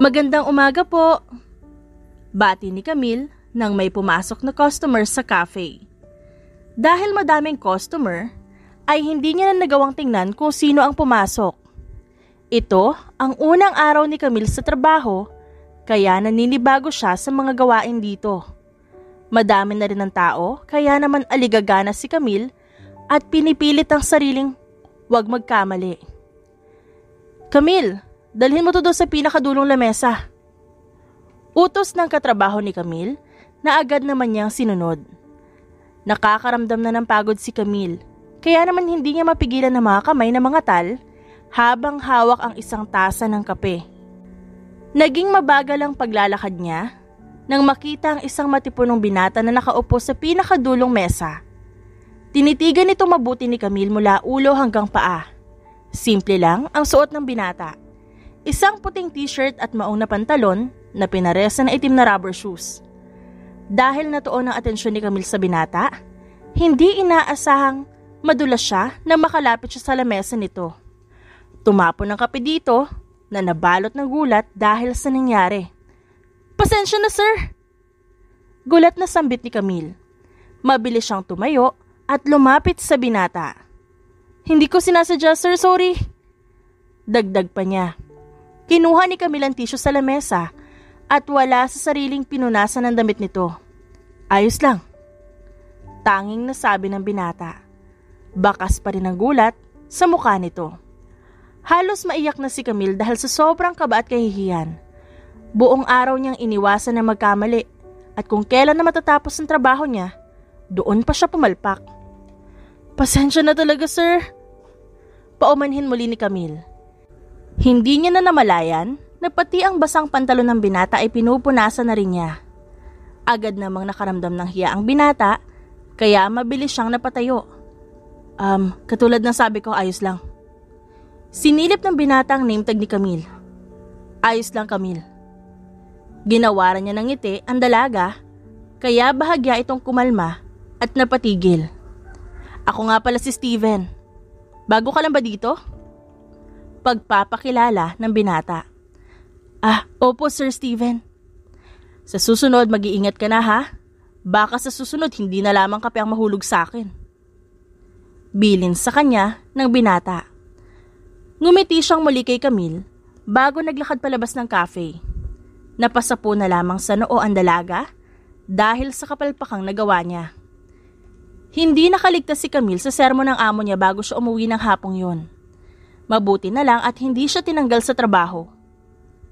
Magandang umaga po. Bati ni Camille nang may pumasok na customer sa cafe. Dahil madaming customer, ay hindi niya na nagawang tingnan kung sino ang pumasok. Ito ang unang araw ni Camille sa trabaho, kaya naninibago siya sa mga gawain dito. Madami na rin ang tao, kaya naman aligagana si Camille at pinipilit ang sariling huwag magkamali. Camille, dalhin mo to doon sa pinakadulong lamesa. Utos ng katrabaho ni Camille na agad naman niyang sinunod. Nakakaramdam na ng pagod si Camille, kaya naman hindi niya mapigilan ng mga kamay na mga tal habang hawak ang isang tasa ng kape. Naging mabagal ang paglalakad niya nang makita ang isang matipunong binata na nakaupo sa pinakadulong mesa. Tinitigan nito mabuti ni Camille mula ulo hanggang paa. Simple lang ang suot ng binata. Isang puting t-shirt at maong na pantalon na pinaresa na itim na rubber shoes. Dahil natuon ang atensyon ni Camille sa binata, hindi inaasahang madulas siya na makalapit siya sa lamesa nito. Tumapon ng kape dito na nabalot ng gulat dahil sa nangyari. Pasensya na sir! Gulat na sambit ni Camille. Mabilis siyang tumayo at lumapit sa binata. Hindi ko sinasadya sir, sorry. Dagdag pa niya. Kinuha ni Camille ang tissue sa lamesa at wala sa sariling pinunasan ng damit nito. Ayos lang. Tanging nasabi ng binata. Bakas pa rin ang gulat sa mukha nito. Halos maiyak na si Camille dahil sa sobrang kaba at kahihiyan. Buong araw niyang iniwasan na magkamali at kung kailan na matatapos ang trabaho niya, doon pa siya pumalpak. Pasensya na talaga sir. Paumanhin muli ni Camille. Hindi niya na namalayan na pati ang basang pantalon ng binata ay pinupunasan na rin niya. Agad namang nakaramdam ng hiya ang binata, kaya mabilis siyang napatayo. Katulad ng sabi ko, ayos lang. Sinilip ng binata ang name tag ni Camille. Ayos lang Camille. Ginawaran niya ng ngiti ang dalaga, kaya bahagya itong kumalma at napatigil. Ako nga pala si Steven. Bago ka lang ba dito? Pagpapakilala ng binata. Opo Sir Steven. Sa susunod mag-iingat ka na ha. Baka sa susunod hindi na lamang kape ang mahulog sa akin. Bilin sa kanya ng binata. Ngumiti siyang muli kay Camille bago naglakad palabas ng cafe. Napasapo na lamang sa noo ang dalaga dahil sa kapalpakang nagawa niya. Hindi nakaligtas si Camille sa sermon ng amo niya bago siya umuwi ng hapong yun. Mabuti na lang at hindi siya tinanggal sa trabaho.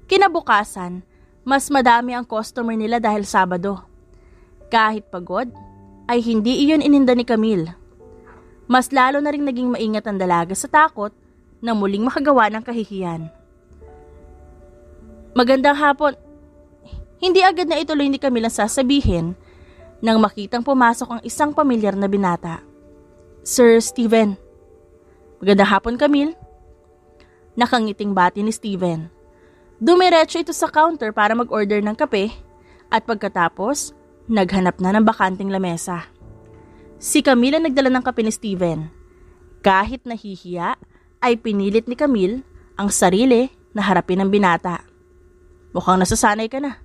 Kinabukasan, mas madami ang customer nila dahil Sabado. Kahit pagod, ay hindi iyon ininda ni Camille. Mas lalo na ring naging maingat ang dalaga sa takot na muling makagawa ng kahihiyan. Magandang hapon. Hindi agad na ituloy ni Camille ang sasabihin nang makitang pumasok ang isang pamilyar na binata. Sir Steven. Magandang hapon Camille. Nakangiting bati ni Steven. Dumiretso ito sa counter para mag-order ng kape at pagkatapos, naghanap na ng bakanting lamesa. Si Camille ang nagdala ng kape ni Steven. Kahit nahihiya, ay pinilit ni Camille ang sarili na harapin ng binata. Mukhang nasasanay ka na.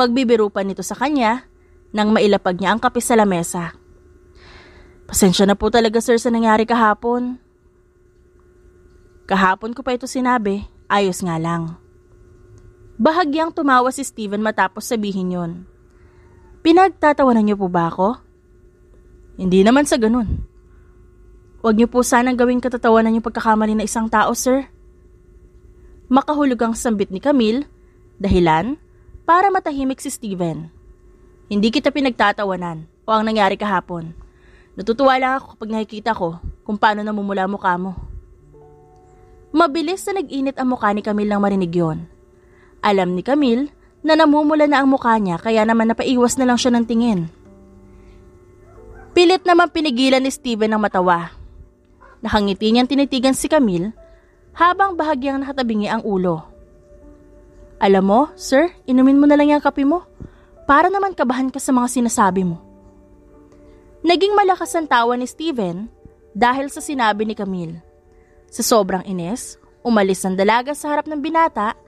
Pagbibiro pa nito sa kanya, nang mailapag niya ang kape sa lamesa. Pasensya na po talaga sir sa nangyari kahapon. Kahapon ko pa ito sinabi, ayos nga lang. Bahagyang tumawa si Steven matapos sabihin yon. Pinagtatawanan niyo po ba ako? Hindi naman sa ganun. Huwag niyo po sanang gawing katatawanan yung pagkakamali na isang tao sir. Makahulog ang sambit ni Camille, dahilan para matahimik si Steven. Hindi kita pinagtatawanan o ang nangyari kahapon. Natutuwa lang ako kapag nakikita ko kung paano namumula mukha mo. Mabilis na nag-init ang mukha ni Camille nang marinig yon. Alam ni Camille na namumula na ang mukha niya kaya naman napaiwas na lang siya ng tingin. Pilit naman pinigilan ni Steven ang matawa. Nakangiti niyang tinitigan si Camille habang bahagyang nakatabingi ang ulo. Alam mo, sir, inumin mo na lang yung kape mo. Para naman kabahan ka sa mga sinasabi mo. Naging malakas ang tawa ni Steven dahil sa sinabi ni Camille. Sa sobrang inis, umalis ang dalaga sa harap ng binata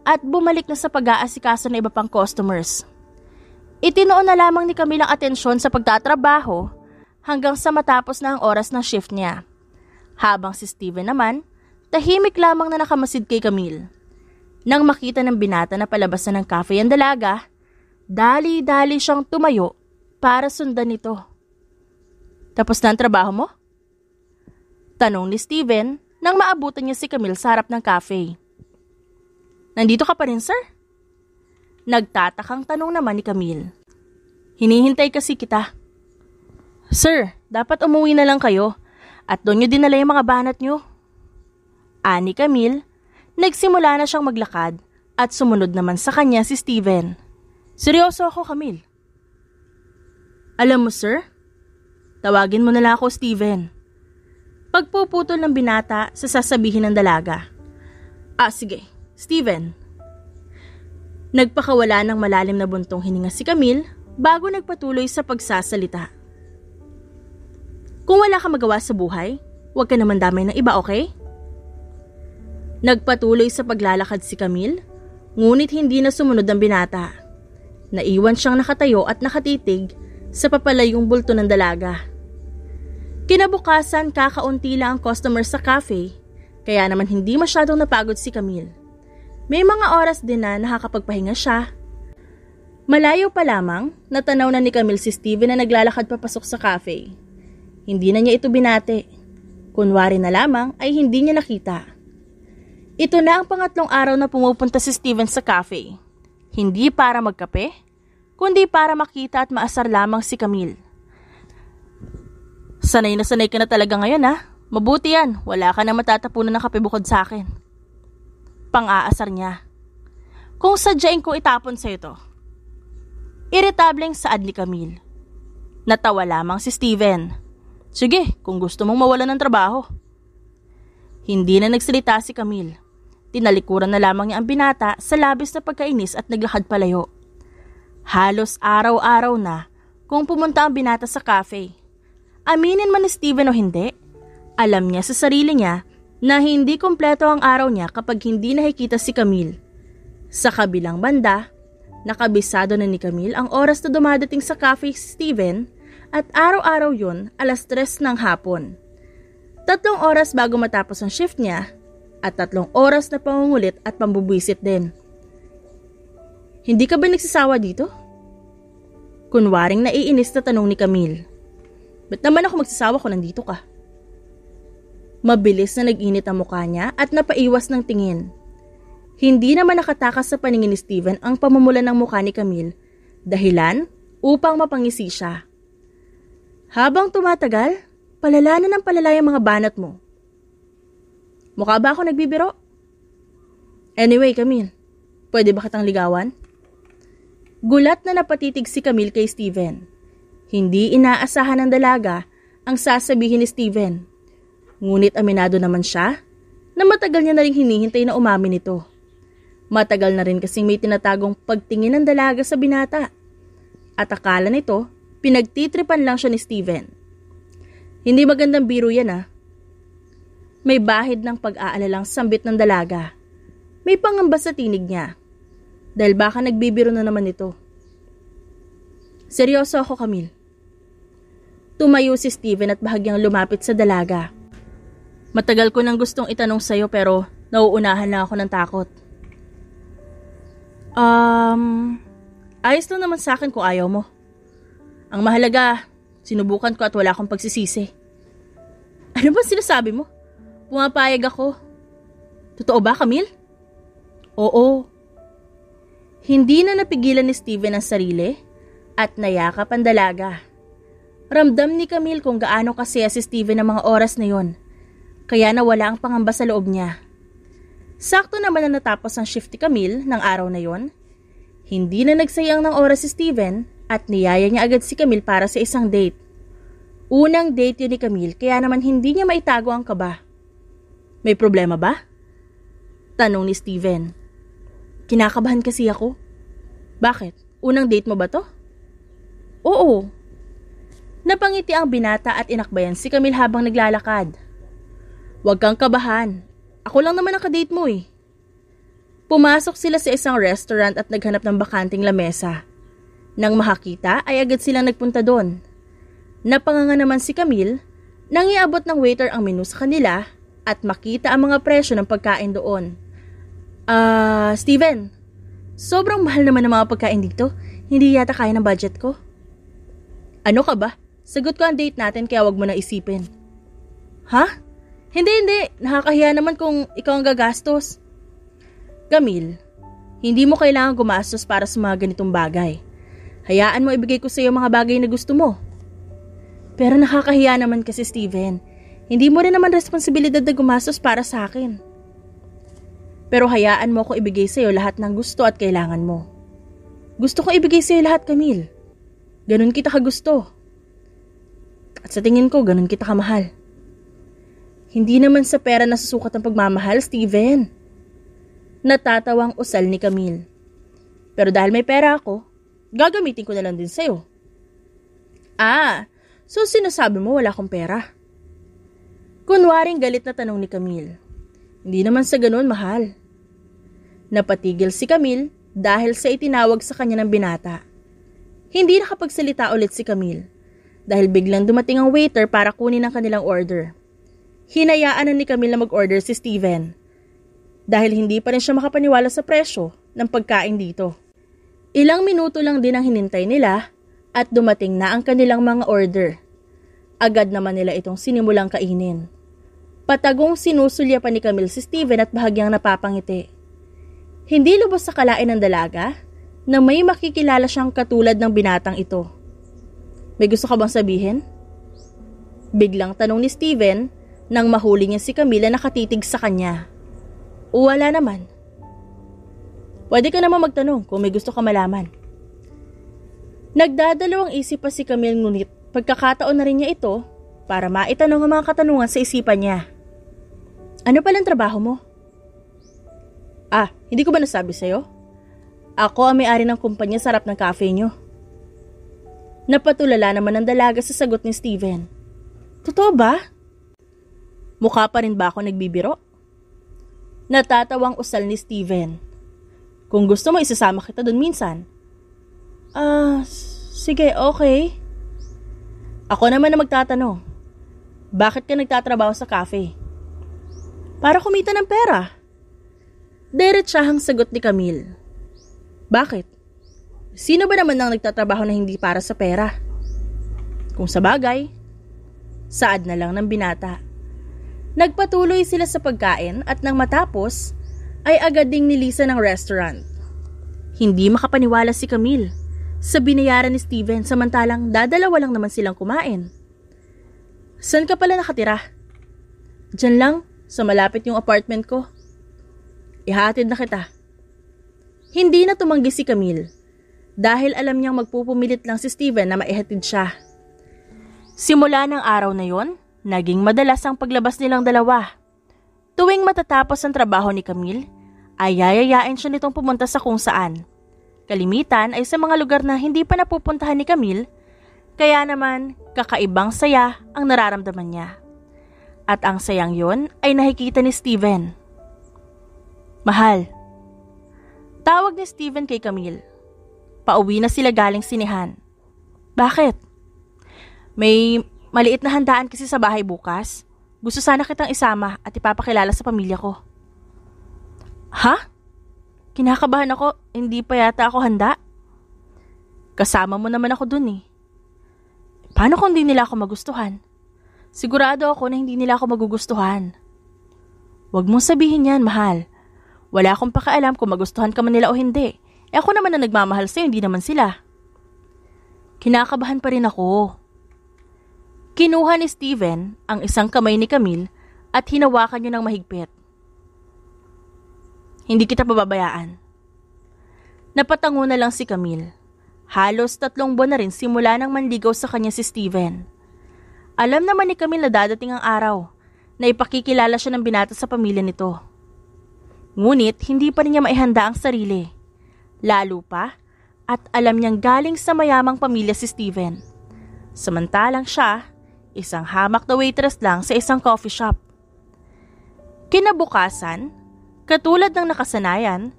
at bumalik na sa pag-aasikaso ng iba pang customers. Itinoon na lamang ni Camille ang atensyon sa pagtatrabaho hanggang sa matapos na ang oras ng shift niya. Habang si Steven naman, tahimik lamang na nakamasid kay Camille. Nang makita ng binata na palabas na ng cafe ang dalaga, dali-dali siyang tumayo para sundan ito. "Tapos na ang trabaho mo?" tanong ni Steven nang maabutan niya si Camille sa harap ng cafe. "Nandito ka pa rin, sir?" Nagtatakang tanong naman ni Camille. "Hinihintay kasi kita." "Sir, dapat umuwi na lang kayo at doon nyo dinala yung mga banat nyo." Ani Camille, nagsimula na siyang maglakad at sumunod naman sa kanya si Steven. "Seryoso ako, Camille." "Alam mo, sir, tawagin mo na lang ako Steven." Pagpuputol ng binata sa sasabihin ng dalaga. Sige, Steven." Nagpakawala ng malalim na buntong hininga si Camille bago nagpatuloy sa pagsasalita. "Kung wala ka magawa sa buhay, huwag ka naman damay ng iba, okay?" Nagpatuloy sa paglalakad si Camille, ngunit hindi na sumunod ang binata. Naiwan siyang nakatayo at nakatitig sa papalayong bulto ng dalaga. Kinabukasan, kakaunti lang ang customer sa cafe, kaya naman hindi masyadong napagod si Camille. May mga oras din na nakakapagpahinga siya. Malayo pa lamang, natanaw na ni Camille si Steven na naglalakad papasok sa cafe. Hindi na niya ito binati. Kunwari na lamang ay hindi niya nakita. Ito na ang pangatlong araw na pumupunta si Steven sa cafe. Hindi para magkape, kundi para makita at maasar lamang si Camille. "Sanay na sanay ka na talaga ngayon, ha? Mabuti yan, wala ka na matatapunan ng kape bukod sa akin." Pang-aasar niya. "Kung sadyain kong itapon sa ito." Iritableng saad ni Camille. Natawa lamang si Steven. "Sige, kung gusto mong mawalan ng trabaho." Hindi na nagsalita si Camille. Tinalikuran na lamang niya ang binata sa labis na pagkainis at naglakad palayo. Halos araw-araw na kung pumunta ang binata sa cafe. Aminin man ni Steven o hindi, alam niya sa sarili niya na hindi kompleto ang araw niya kapag hindi nakikita si Camille. Sa kabilang banda, nakabisado na ni Camille ang oras na dumadating sa cafe si Steven at araw-araw yun 3:00 ng hapon. 3 oras bago matapos ang shift niya at 3 oras na pangungulit at pambubwisit din. "Hindi ka ba nagsasawa dito?" Kunwaring naiinis na tanong ni Camille. "Ba't naman ako magsasawa kung nandito ka?" Mabilis na nag-init ang mukha niya at napaiwas ng tingin. Hindi naman nakatakas sa paningin ni Steven ang pamumula ng mukha ni Camille, dahilan upang mapangisi siya. Habang tumatagal, palala na ng palala yung mga banat mo. "Mukha ba ako nagbibiro?" "Anyway, Camille, pwede ba kitang ligawan?" Gulat na napatitig si Camille kay Steven. Hindi inaasahan ng dalaga ang sasabihin ni Steven. Ngunit aminado naman siya na matagal niya na rin hinihintay na umamin ito. Matagal na rin kasing may tinatagong pagtingin ng dalaga sa binata. At akala nito, pinagtitripan lang siya ni Steven. Hindi magandang biro yan, ah. May bahid ng pag-aalalang sambit ng dalaga. May pangamba sa tinig niya. Dahil baka nagbibiro na naman ito. "Seryoso ako, Camille." Tumayo si Steven at bahagyang lumapit sa dalaga. "Matagal ko nang gustong itanong sa'yo pero nauunahan lang ako ng takot." Ayos lang naman sa akin kung ayaw mo. Ang mahalaga, sinubukan ko at wala akong pagsisisi." "Ano ba sinasabi mo? Pumapayag ako." "Totoo ba, Camille?" "Oo." Hindi na napigilan ni Steven ang sarili at nayakap ang dalaga. Ramdam ni Camille kung gaano kasaya si Steven ang mga oras na yon, kaya nawala ang pangamba sa loob niya. Sakto naman na natapos ang shift ni Camille ng araw na yon. Hindi na nagsayang ng oras si Steven at niyaya niya agad si Camille para sa isang date. Unang date yun ni Camille kaya naman hindi niya maitago ang kaba. "May problema ba?" tanong ni Steven. "Kinakabahan kasi ako." "Bakit? Unang date mo ba to?" "Oo." Napangiti ang binata at inakbayan si Camille habang naglalakad. "Huwag kang kabahan. Ako lang naman ang kadate mo eh." Pumasok sila sa isang restaurant at naghanap ng bakanting lamesa. Nang makakita ay agad silang nagpunta doon. Napanganga naman si Camille nang iabot ng waiter ang menu sa kanila at makita ang mga presyo ng pagkain doon. Steven, sobrang mahal naman ng mga pagkain dito. Hindi yata kaya ng budget ko. Ano ka ba? Sagot ko ang date natin kaya wag mo na isipin. Ha? Hindi. Nakakahiya naman kung ikaw ang gagastos. Camille, hindi mo kailangan gumastos para sa mga ganitong bagay. Hayaan mo ibigay ko sa iyo mga bagay na gusto mo. Pero nakakahiya naman kasi Steven. Hindi mo rin naman responsibilidad na gumastos para sa akin. Pero hayaan mo ko ibigay sa iyo lahat ng gusto at kailangan mo. Gusto ko ibigay sa iyo lahat, Camille. Ganun kita kagusto. At sa tingin ko, ganun kita kamahal. Hindi naman sa pera nasusukat ang pagmamahal, Steven. Natatawang usal ni Camille. Pero dahil may pera ako, gagamitin ko na lang din sa'yo. So sinasabi mo wala akong pera? Kunwaring galit na tanong ni Camille. Hindi naman sa ganun, mahal. Napatigil si Camille dahil sa itinawag sa kanya ng binata. Hindi nakapagsalita ulit si Camille dahil biglang dumating ang waiter para kunin ang kanilang order. Hinayaan na ni Camille na mag-order si Steven dahil hindi pa rin siya makapaniwala sa presyo ng pagkain dito. Ilang minuto lang din ang hinintay nila at dumating na ang kanilang mga order. Agad naman nila itong sinimulang kainin. Patagong sinusulya pa ni Camille si Steven at bahagyang napapangiti. Hindi lubos sa kalain ng dalaga na may makikilala siyang katulad ng binatang ito. May gusto ka bang sabihin? Biglang tanong ni Steven nang mahuli niya si Camille na nakatitig sa kanya. Wala naman. Pwede ka naman magtanong kung may gusto ka malaman. Nagdadalawang isip pa si Camille ngunit pagkakataon na rin niya ito para maitanong ang mga katanungan sa isipan niya. Ano palang trabaho mo? Hindi ko ba nasabi sa'yo? Ako ang may-ari ng kumpanya sa harap ng cafe niyo. Napatulala naman ang dalaga sa sagot ni Steven. Totoo ba? Mukha pa rin ba ako nagbibiro? Natatawang usal ni Steven. Kung gusto mo, isasama kita dun minsan. Sige, okay. Ako naman na magtatanong. Bakit ka nagtatrabaho sa cafe? Para kumita ng pera. Diretsahang sagot ni Camille. Bakit? Sino ba naman ang nagtatrabaho na hindi para sa pera? Kung sa bagay, saad na lang ng binata. Nagpatuloy sila sa pagkain at nang matapos, ay agad ding nilisan ng restaurant. Hindi makapaniwala si Camille sa binayaran ni Steven samantalang dadalawa lang naman silang kumain. Saan ka pala nakatira? Diyan lang, sa malapit yung apartment ko. Ihatid na kita. Hindi na tumanggi si Camille dahil alam niyang magpupumilit lang si Steven na maihatid siya. Simula ng araw na yon, naging madalas ang paglabas nilang dalawa. Tuwing matatapos ang trabaho ni Camille, ay yayayain siya nitong pumunta sa kung saan. Kalimitan ay sa mga lugar na hindi pa napupuntahan ni Camille, kaya naman kakaibang saya ang nararamdaman niya. At ang sayang yon ay nakikita ni Steven. Mahal. Tawag ni Steven kay Camille. Pauwi na sila galing sinehan. Bakit? May maliit na handaan kasi sa bahay bukas. Gusto sana kitang isama at ipapakilala sa pamilya ko. Ha? Kinakabahan ako, hindi pa yata ako handa. Kasama mo naman ako dun eh. Paano kung hindi nila ako magustuhan? Sigurado ako na hindi nila ako magugustuhan. Huwag mong sabihin yan, mahal. Wala akong pakialam kung magustuhan ka man nila o hindi. Ako naman na nagmamahal sa'yo, hindi naman sila. Kinakabahan pa rin ako. Kinuha ni Steven ang isang kamay ni Camille at hinawakan niya ng mahigpit. Hindi kita pababayaan. Napatango na lang si Camille. Halos 3 buwan na rin simula nang manligaw sa kanya si Steven. Alam naman ni Camille na dadating ang araw na ipakikilala siya ng binata sa pamilya nito. Ngunit hindi pa rin niya maihanda ang sarili. Lalo pa at alam niyang galing sa mayamang pamilya si Steven. Samantalang siya, isang hamak na waitress lang sa isang coffee shop. Kinabukasan, Katulad ng nakasanayan,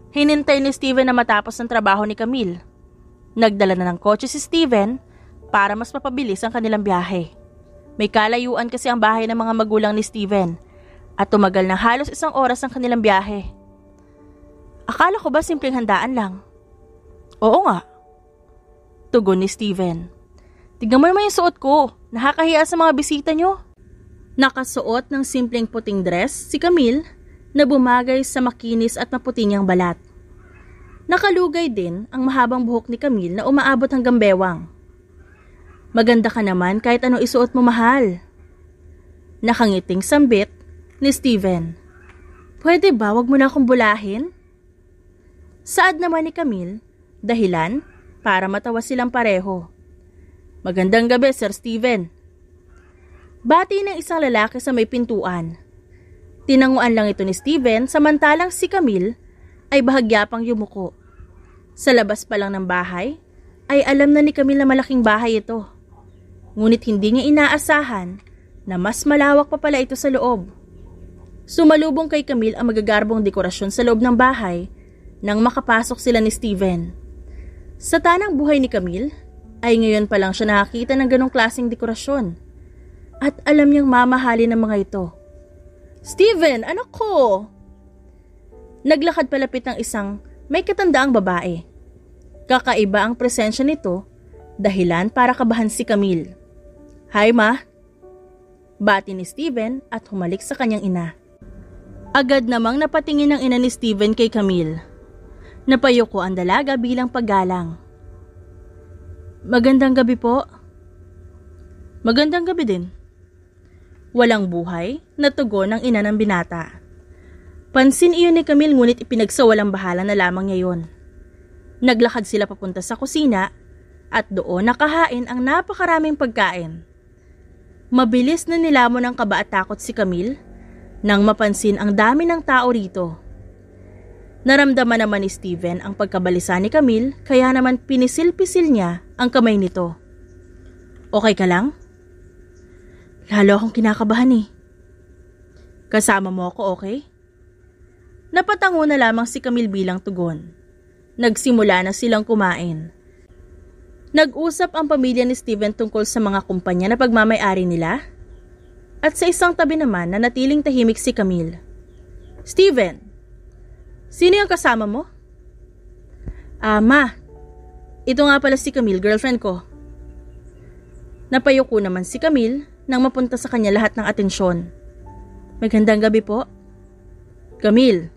hinintay ni Steven na matapos ang trabaho ni Camille. Nagdala na ng kotse si Steven para mas mapabilis ang kanilang biyahe. May kalayuan kasi ang bahay ng mga magulang ni Steven at tumagal ng halos 1 oras ang kanilang biyahe. Akala ko ba simpleng handaan lang? Oo nga. Tugon ni Steven. Tignan mo naman yung suot ko. Nakakahiya sa mga bisita nyo. Nakasuot ng simpleng puting dress si Camille na bumagay sa makinis at maputi niyang balat. Nakalugay din ang mahabang buhok ni Camille na umaabot hanggang bewang. Maganda ka naman kahit ano isuot mo, mahal. Nakangiting sambit ni Steven. Pwede ba wag mo na akong bulahin? Saad naman ni Camille, dahilan para matawa silang pareho. Magandang gabi, Sir Steven. Bati ng isang lalaki sa may pintuan. Tinanguan lang ito ni Steven samantalang si Camille ay bahagya pang yumuko. Sa labas pa lang ng bahay, ay alam na ni Camille na malaking bahay ito. Ngunit hindi niya inaasahan na mas malawak pa pala ito sa loob. Sumalubong kay Camille ang magagarbong dekorasyon sa loob ng bahay nang makapasok sila ni Steven. Sa tanang buhay ni Camille, ay ngayon pa lang siya nakakita ng ganong klaseng dekorasyon. At alam niyang mamahalin ng mga ito. Steven, anak ko! Naglakad palapit ng isang may katandaang babae. Kakaiba ang presensya nito, dahilan para kabahan si Camille. Hi, Ma! Bati ni Steven at humalik sa kanyang ina. Agad namang napatingin ang ina ni Steven kay Camille. Napayuko ang dalaga bilang paggalang. Magandang gabi po. Magandang gabi din. Walang buhay na tugon ng ina ng binata. Pansin iyon ni Camille ngunit ipinagsawalang bahala na lamang niya yun. Naglakad sila papunta sa kusina at doon nakahain ang napakaraming pagkain. Mabilis na nilamon ng kaba at takot si Camille nang mapansin ang dami ng tao rito. Naramdaman naman ni Steven ang pagkabalisa ni Camille kaya naman pinisil-pisil niya ang kamay nito. Okay ka lang? Lalo akong kinakabahan eh. Kasama mo ako, okay? Napatango na lamang si Camille bilang tugon. Nagsimula na silang kumain. Nag-usap ang pamilya ni Steven tungkol sa mga kumpanya na pagmamay-ari nila. At sa isang tabi naman na natiling tahimik si Camille. Steven, sino yung kasama mo? Ma, ito nga pala si Camille, girlfriend ko. Napayuko naman si Camille nang mapunta sa kanya lahat ng atensyon. Magandang gabi po. Camille,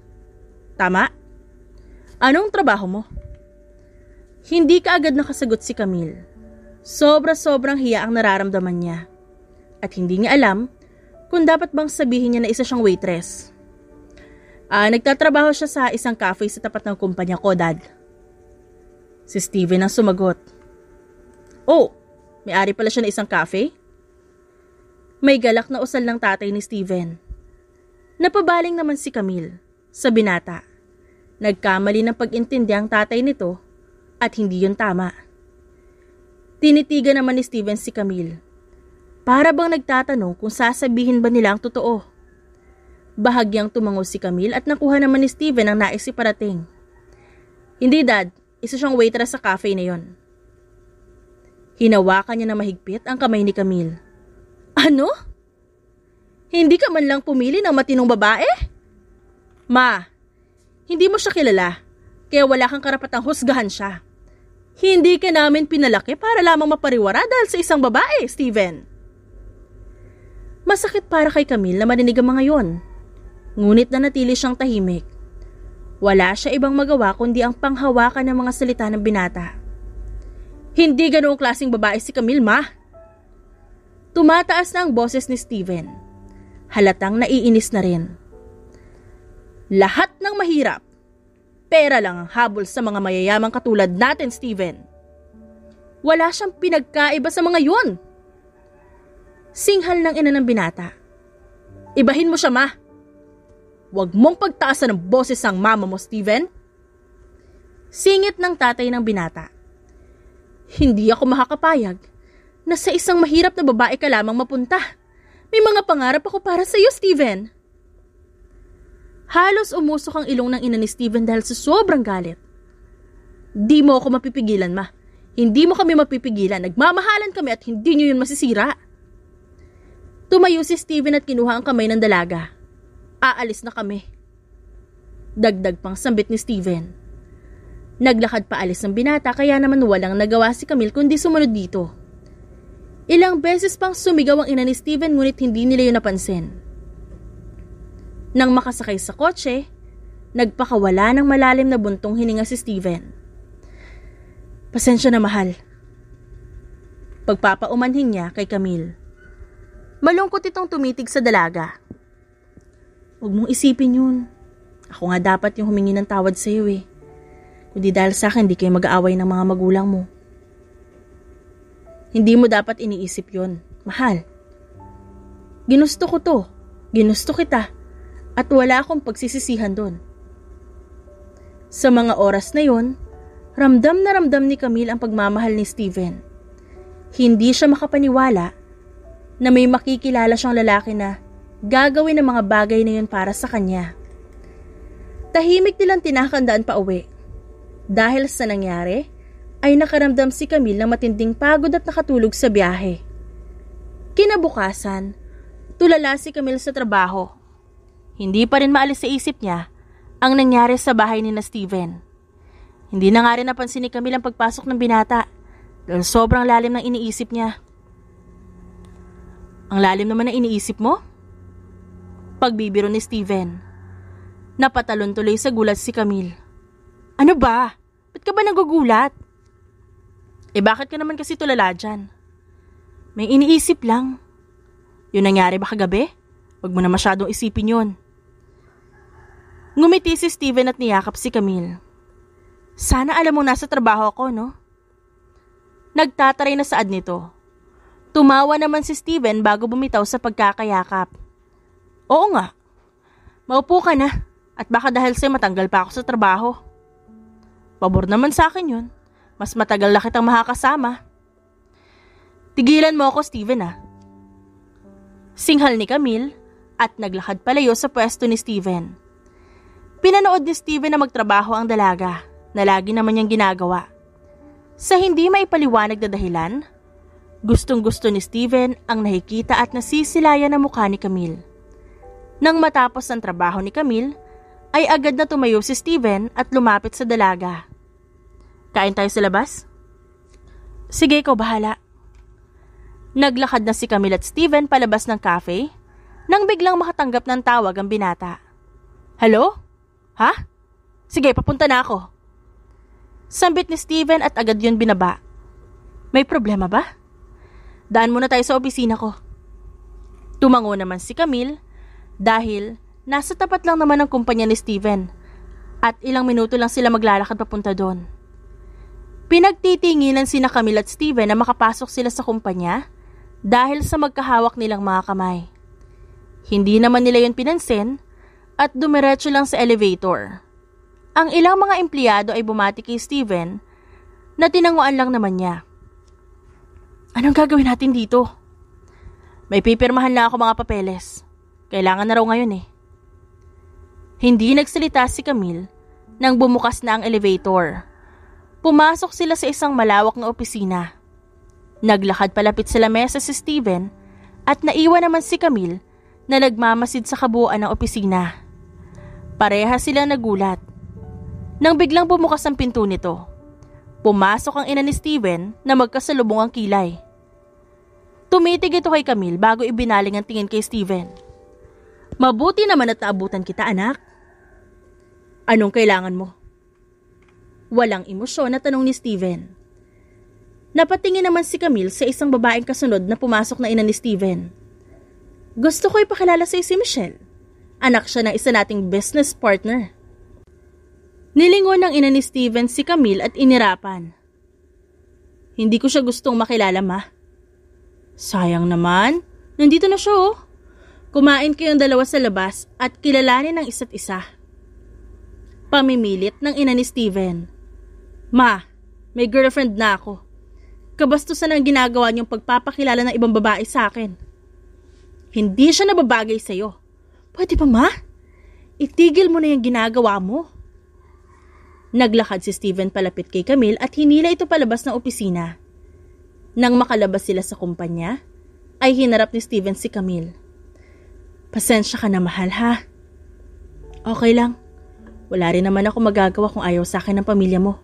tama? Anong trabaho mo? Hindi kaagad nakasagot si Camille. Sobra-sobrang hiya ang nararamdaman niya. At hindi niya alam kung dapat bang sabihin niya na isa siyang waitress. Nagtatrabaho siya sa isang cafe sa tapat ng kumpanya ko, Dad. Si Steven ang sumagot. Oh, may-ari pala siya ng isang cafe? May galak na usal ng tatay ni Steven. Napabaling naman si Camille sa binata. Nagkamali ng pag-intindi ang tatay nito at hindi yun tama. Tinitigan naman ni Steven si Camille. Para bang nagtatanong kung sasabihin ba nila ang totoo. Bahagyang tumango si Camille at nakuha naman ni Steven ang nais iparating. Hindi, Dad. Isa siyang waitress sa cafe na yon. Hinawakan niya na mahigpit ang kamay ni Camille. Ano? Hindi ka man lang pumili ng matinong babae? Ma, hindi mo siya kilala, kaya wala kang karapatang husgahan siya. Hindi ka namin pinalaki para lamang mapariwara dahil sa isang babae, Steven. Masakit para kay Camille na marinig ang mga yon. Ngunit nanatili siyang tahimik. Wala siya ibang magawa kundi ang panghawakan ng mga salita ng binata. Hindi ganoong klaseng babae si Camille, Ma. Tumataas na ang boses ni Steven. Halatang naiinis na rin. Lahat ng mahirap, pera lang ang habol sa mga mayayamang katulad natin, Steven. Wala siyang pinagkaiba sa mga yun. Singhal ng ina ng binata. Ibahin mo siya, Ma. Huwag mong pagtaasan ng boses ang mama mo, Steven. Singit ng tatay ng binata. Hindi ako makakapayag na sa isang mahirap na babae ka lamang mapunta. May mga pangarap ako para sa iyo, Steven. Halos umusok ang ilong ng ina ni Steven dahil sa sobrang galit. Di mo ako mapipigilan, ma. Hindi mo kami mapipigilan. Nagmamahalan kami at hindi nyo yun masisira. Tumayo si Steven at kinuha ang kamay ng dalaga. Aalis na kami. Dagdag pang sambit ni Steven. Naglakad pa alis ng binata kaya naman walang nagawa si Camille kundi sumunod dito. Ilang beses pang sumigaw ang ina ni Steven ngunit hindi nila yun napansin. Nang makasakay sa kotse, nagpakawala ng malalim na buntong hininga si Steven. Pasensya na, mahal. Pagpapaumanhin niya kay Camille. Malungkot itong tumitig sa dalaga. Huwag mong isipin yun. Ako nga dapat yung humingi ng tawad sa iyo eh. Kundi dahil sa akin, di kayo mag-aaway ng mga magulang mo. Hindi mo dapat iniisip yun, mahal. Ginusto ko to. Ginusto kita. At wala akong pagsisisihan doon. Sa mga oras na yon, ramdam na ramdam ni Camille ang pagmamahal ni Steven. Hindi siya makapaniwala na may makikilala siyang lalaki na gagawin ang mga bagay na yun para sa kanya. Tahimik nilang tinakandaan pa uwi. Dahil sa nangyari, ay nakaramdam si Camille ng matinding pagod at nakatulog sa biyahe. Kinabukasan, tulala si Camille sa trabaho. Hindi pa rin maalis sa isip niya ang nangyari sa bahay ni na Steven. Hindi na nga rin napansin ni Camille ang pagpasok ng binata dahil sobrang lalim ng iniisip niya. Ang lalim naman ng iniisip mo? Pagbibiro ni Steven. Napatalon tuloy sa gulat si Camille. Ano ba? Ba't ka ba nagugulat? Bakit ka naman kasi tulala dyan? May iniisip lang. Yun nangyari ba kagabi? Huwag mo na masyadong isipin yun. Ngumiti si Steven at niyakap si Camille. Sana alam mo nasa trabaho ako, no? Nagtataray na saad nito. Tumawa naman si Steven bago bumitaw sa pagkakayakap. Oo nga. Maupo ka na at baka dahil sa'yo matanggal pa ako sa trabaho. Pabor naman sa akin yun. Mas matagal na kitang makakasama. Tigilan mo ako, Steven, ah. Singhal ni Camille at naglakad palayo sa pwesto ni Steven. Pinanood ni Steven na magtrabaho ang dalaga na lagi naman niyang ginagawa. Sa hindi maipaliwanag na dahilan, gustong-gusto ni Steven ang nakikita at nasisilayan na mukha ni Camille. Nang matapos ang trabaho ni Camille, ay agad na tumayo si Steven at lumapit sa dalaga. Kain tayo sa labas? Sige, ikaw bahala. Naglakad na si Camille at Steven palabas ng cafe nang biglang makatanggap ng tawag ang binata. Hello? Ha? Sige, papunta na ako. Sambit ni Steven at agad yun binaba. May problema ba? Daan muna tayo sa opisina ko. Tumango naman si Camille dahil nasa tapat lang naman ang kumpanya ni Steven at ilang minuto lang sila maglalakad papunta doon. Pinagtitinginan sina Camille at Steven na makapasok sila sa kumpanya dahil sa magkahawak nilang mga kamay. Hindi naman nila yun pinansin at dumiretso lang sa elevator. Ang ilang mga empleyado ay bumati kay Steven na tinanguan lang naman niya. Anong gagawin natin dito? May pipirmahan na ako mga papeles. Kailangan na raw ngayon eh. Hindi nagsalita si Camille nang bumukas na ang elevator. Pumasok sila sa isang malawak na opisina. Naglakad palapit sa lamesa si Steven at naiwan naman si Camille na nagmamasid sa kabuuan ng opisina. Pareha silang nagulat. Nang biglang bumukas ang pinto nito, pumasok ang ina ni Steven na magkasalubong ang kilay. Tumitig ito kay Camille bago ibinaling ang tingin kay Steven. Mabuti naman at naabutan kita, anak. Anong kailangan mo? Walang emosyon na tanong ni Steven. Napatingin naman si Camille sa isang babaeng kasunod na pumasok na ina ni Steven. Gusto ko ipakilala sa si Michelle. Anak siya ng isa nating business partner. Nilingon ng ina ni Steven si Camille at inirapan. Hindi ko siya gustong makilala, ma. Sayang naman, nandito na siya oh. Kumain kayong dalawa sa labas at kilalanin ang isa't isa. Pamimilit ng ina ni Steven. Ma, may girlfriend na ako. Kabastusan ang ginagawa niyong pagpapakilala ng ibang babae sa akin. Hindi siya nababagay sa'yo. Pwede ba, ma? Itigil mo na yung ginagawa mo. Naglakad si Steven palapit kay Camille at hinila ito palabas ng opisina. Nang makalabas sila sa kumpanya, ay hinarap ni Steven si Camille. Pasensya ka na, mahal, ha? Okay lang. Wala rin naman ako magagawa kung ayaw sa akin ng pamilya mo.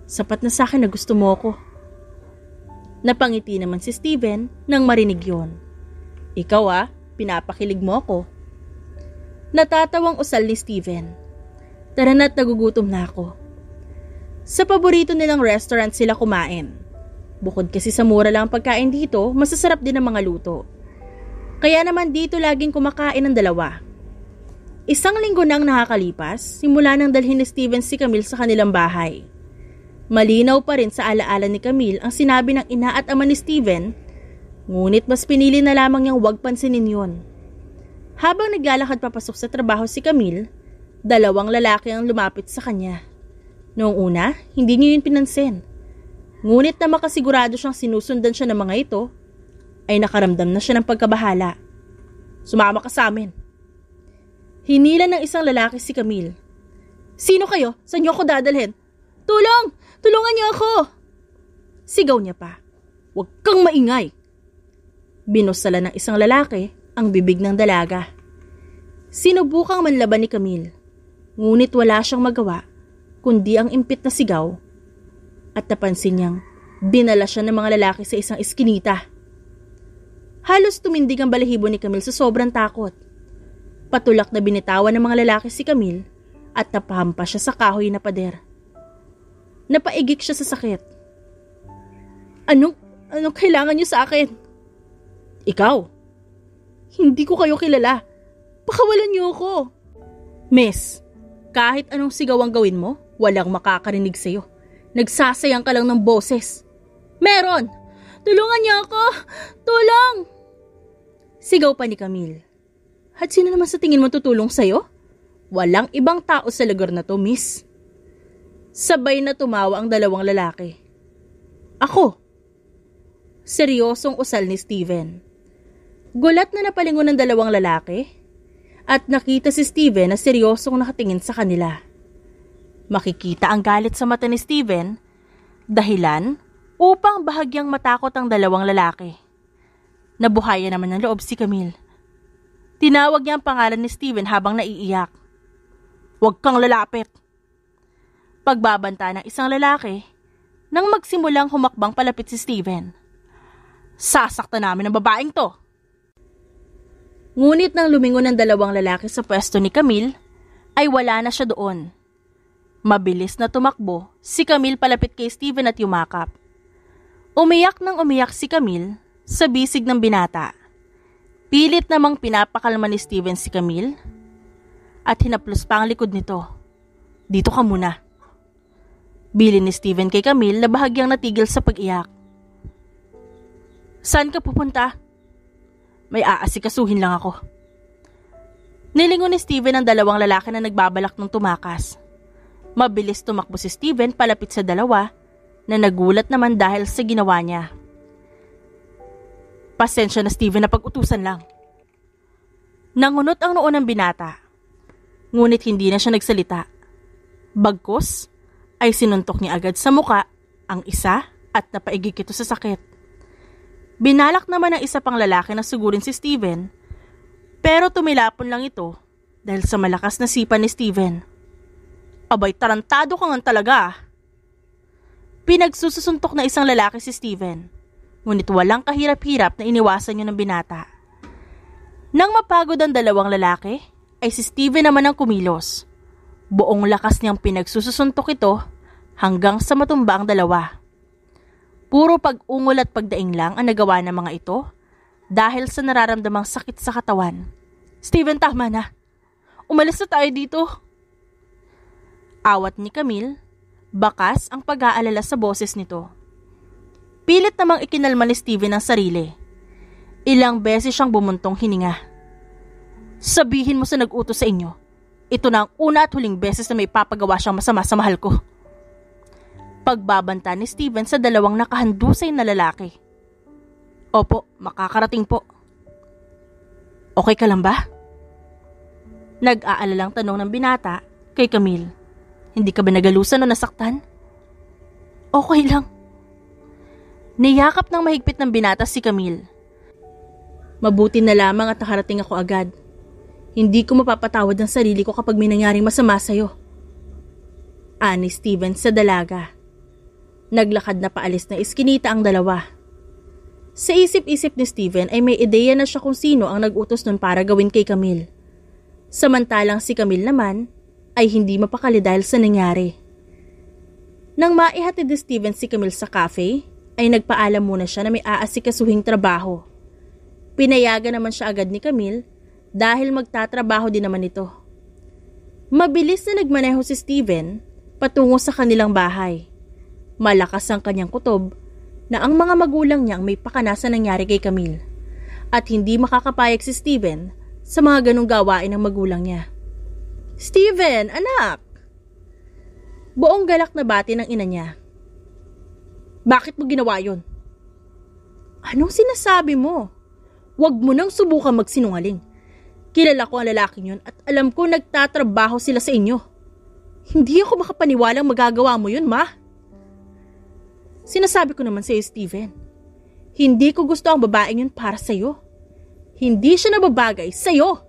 Sapat na sa akin na gusto mo ako. Napangiti naman si Steven nang marinig yon. Ikaw pinapakilig mo ako. Natatawang usal ni Steven. Tara na't nagugutom na ako. Sa paborito nilang restaurant sila kumain. Bukod kasi sa mura lang ang pagkain dito, masasarap din ang mga luto. Kaya naman dito laging kumakain ang dalawa. Isang linggo nang nakakalipas, simula nang dalhin ni Steven si Camille sa kanilang bahay. Malinaw pa rin sa alaala ni Camille ang sinabi ng ina at ama ni Steven, ngunit mas pinili na lamang niyang huwag pansinin yon. Habang naglalakad papasok sa trabaho si Camille, 2 lalaki ang lumapit sa kanya. Noong una, hindi niya yun pinansin. Ngunit na makasigurado siyang sinusundan siya ng mga ito, ay nakaramdam na siya ng pagkabahala. Sumama ka sa amin. Hinila ng isang lalaki si Camille. Sino kayo? Saan niyo ako dadalhin? Tulong! Tulungan niyo ako! Sigaw niya pa. Huwag kang maingay! Binusala ng isang lalaki ang bibig ng dalaga. Sinubukang manlaban ni Camille. Ngunit wala siyang magawa, kundi ang impit na sigaw. At napansin niyang dinala siya ng mga lalaki sa isang eskinita. Halos tumindig ang balahibo ni Camille sa sobrang takot. Patulak na binitawan ng mga lalaki si Camille at napahampas siya sa kahoy na pader. Napaigik siya sa sakit. Anong kailangan niyo sa akin? Ikaw? Hindi ko kayo kilala. Pakawalan niyo ako. Miss, kahit anong sigaw ang gawin mo, walang makakarinig sa'yo. Nagsasayang ka lang ng boses. Meron! Tulungan niyo ako! Tulong! Sigaw pa ni Camille. At sino naman sa tingin mo tutulong sa'yo? Walang ibang tao sa lugar na to, miss. Sabay na tumawa ang 2 lalaki. Ako! Seryosong usal ni Steven. Gulat na napalingon ng 2 lalaki at nakita si Steven na seryosong nakatingin sa kanila. Makikita ang galit sa mata ni Steven, dahilan upang bahagyang matakot ang 2 lalaki. Nabuhayan naman ng loob si Camille. Tinawag niya ang pangalan ni Steven habang naiiyak. Huwag kang lalapit! Pagbabanta ng isang lalaki nang magsimulang humakbang palapit si Steven. Sasaktan namin ang babaeng to! Ngunit nang lumingon ng 2 lalaki sa pwesto ni Camille, ay wala na siya doon. Mabilis na tumakbo si Camille palapit kay Steven at yumakap. Umiyak nang umiyak si Camille sa bisig ng binata. Pilit namang pinapakalma ni Steven si Camille at hinaplos pa ang likod nito. Dito ka muna. Bilin ni Steven kay Camille na bahagyang natigil sa pag-iyak. Saan ka pupunta? May aasikasuhin lang ako. Nilingon ni Steven ang 2 lalaki na nagbabalak ng tumakas. Mabilis tumakbo si Steven palapit sa 2 na nagulat naman dahil sa ginawa niya. Pasensya na Steven na pag-utusan lang. Nangunot ang noo ng binata. Ngunit hindi na siya nagsalita. Bagkus ay sinuntok niya agad sa muka ang isa at napaigik ito sa sakit. Binalak naman ng isa pang lalaki na sugurin si Steven, pero tumilapon lang ito dahil sa malakas na sipa ni Steven. Abay, tarantado ka nga talaga. Pinagsusuntok na isang lalaki si Steven, ngunit walang kahirap-hirap na iniwasan niya ng binata. Nang mapagod ang 2 lalaki, ay si Steven naman ang kumilos. Buong lakas niyang pinagsusuntok ito hanggang sa matumba ang 2. Puro pag-ungol at pagdaing lang ang nagawa ng mga ito dahil sa nararamdamang sakit sa katawan. Steven, tama na. Umalis na tayo dito. Awat ni Camille, bakas ang pag-aalala sa boses nito. Pilit namang ikinalma ni Steven ang sarili. Ilang beses siyang bumuntong hininga. Sabihin mo sa nag-utos sa inyo, ito na ang una at huling beses na may papagawa siyang masama sa mahal ko. Pagbabanta ni Steven sa 2 nakahandusay na lalaki. Opo, makakarating po. Okay ka lang ba? Nag-aalalang tanong ng binata kay Camille. Hindi ka ba nagalusan o nasaktan? Okay lang. Niyakap ng mahigpit ng binata si Camille. Mabuti na lamang at nakarating ako agad. Hindi ko mapapatawad ang sarili ko kapag may nangyaring masama sa'yo. Ani Steven sa dalaga. Naglakad na paalis ng iskinita ang dalawa. Sa isip-isip ni Steven ay may ideya na siya kung sino ang nag-utos nun para gawin kay Camille. Samantalang si Camille naman ay hindi mapakali dahil sa nangyari. Nang maihatid ni Steven si Camille sa cafe, ay nagpaalam muna siya na may aasikasuhing trabaho. Pinayagan naman siya agad ni Camille dahil magtatrabaho din naman ito. Mabilis na nagmaneho si Steven patungo sa kanilang bahay. Malakas ang kanyang kutob na ang mga magulang niyang may pakana sa nangyari kay Camille at hindi makakapayag si Steven sa mga ganong gawain ng magulang niya. Steven, anak! Buong galak na bati ng ina niya. Bakit mo ginawa yon? Anong sinasabi mo? Huwag mo nang subukan magsinungaling. Kilala ko ang lalaking yun at alam ko nagtatrabaho sila sa inyo. Hindi ako makapaniwalang magagawa mo yun, ma. Sinasabi ko naman sa iyo, Steven. Hindi ko gusto ang babaeng yun para sa iyo. Hindi siya nababagay sa iyo.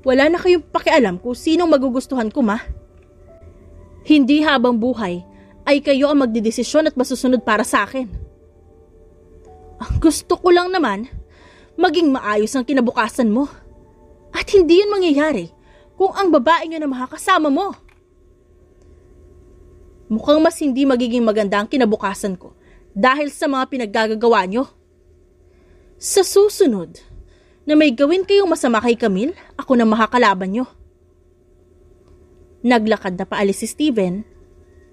Wala na kayong pakialam kung sinong magugustuhan ko, ma. Hindi habang buhay ay kayo ang magdidesisyon at masusunod para sa akin. Ang gusto ko lang naman, maging maayos ang kinabukasan mo. At hindi yun mangyayari kung ang babaeng yun ang makakasama mo. Mukhang mas hindi magiging maganda ang kinabukasan ko dahil sa mga pinaggagawa nyo. Sa susunod, na may gawin kayong masama kay Camille, ako na makakalaban nyo. Naglakad na paalis si Steven.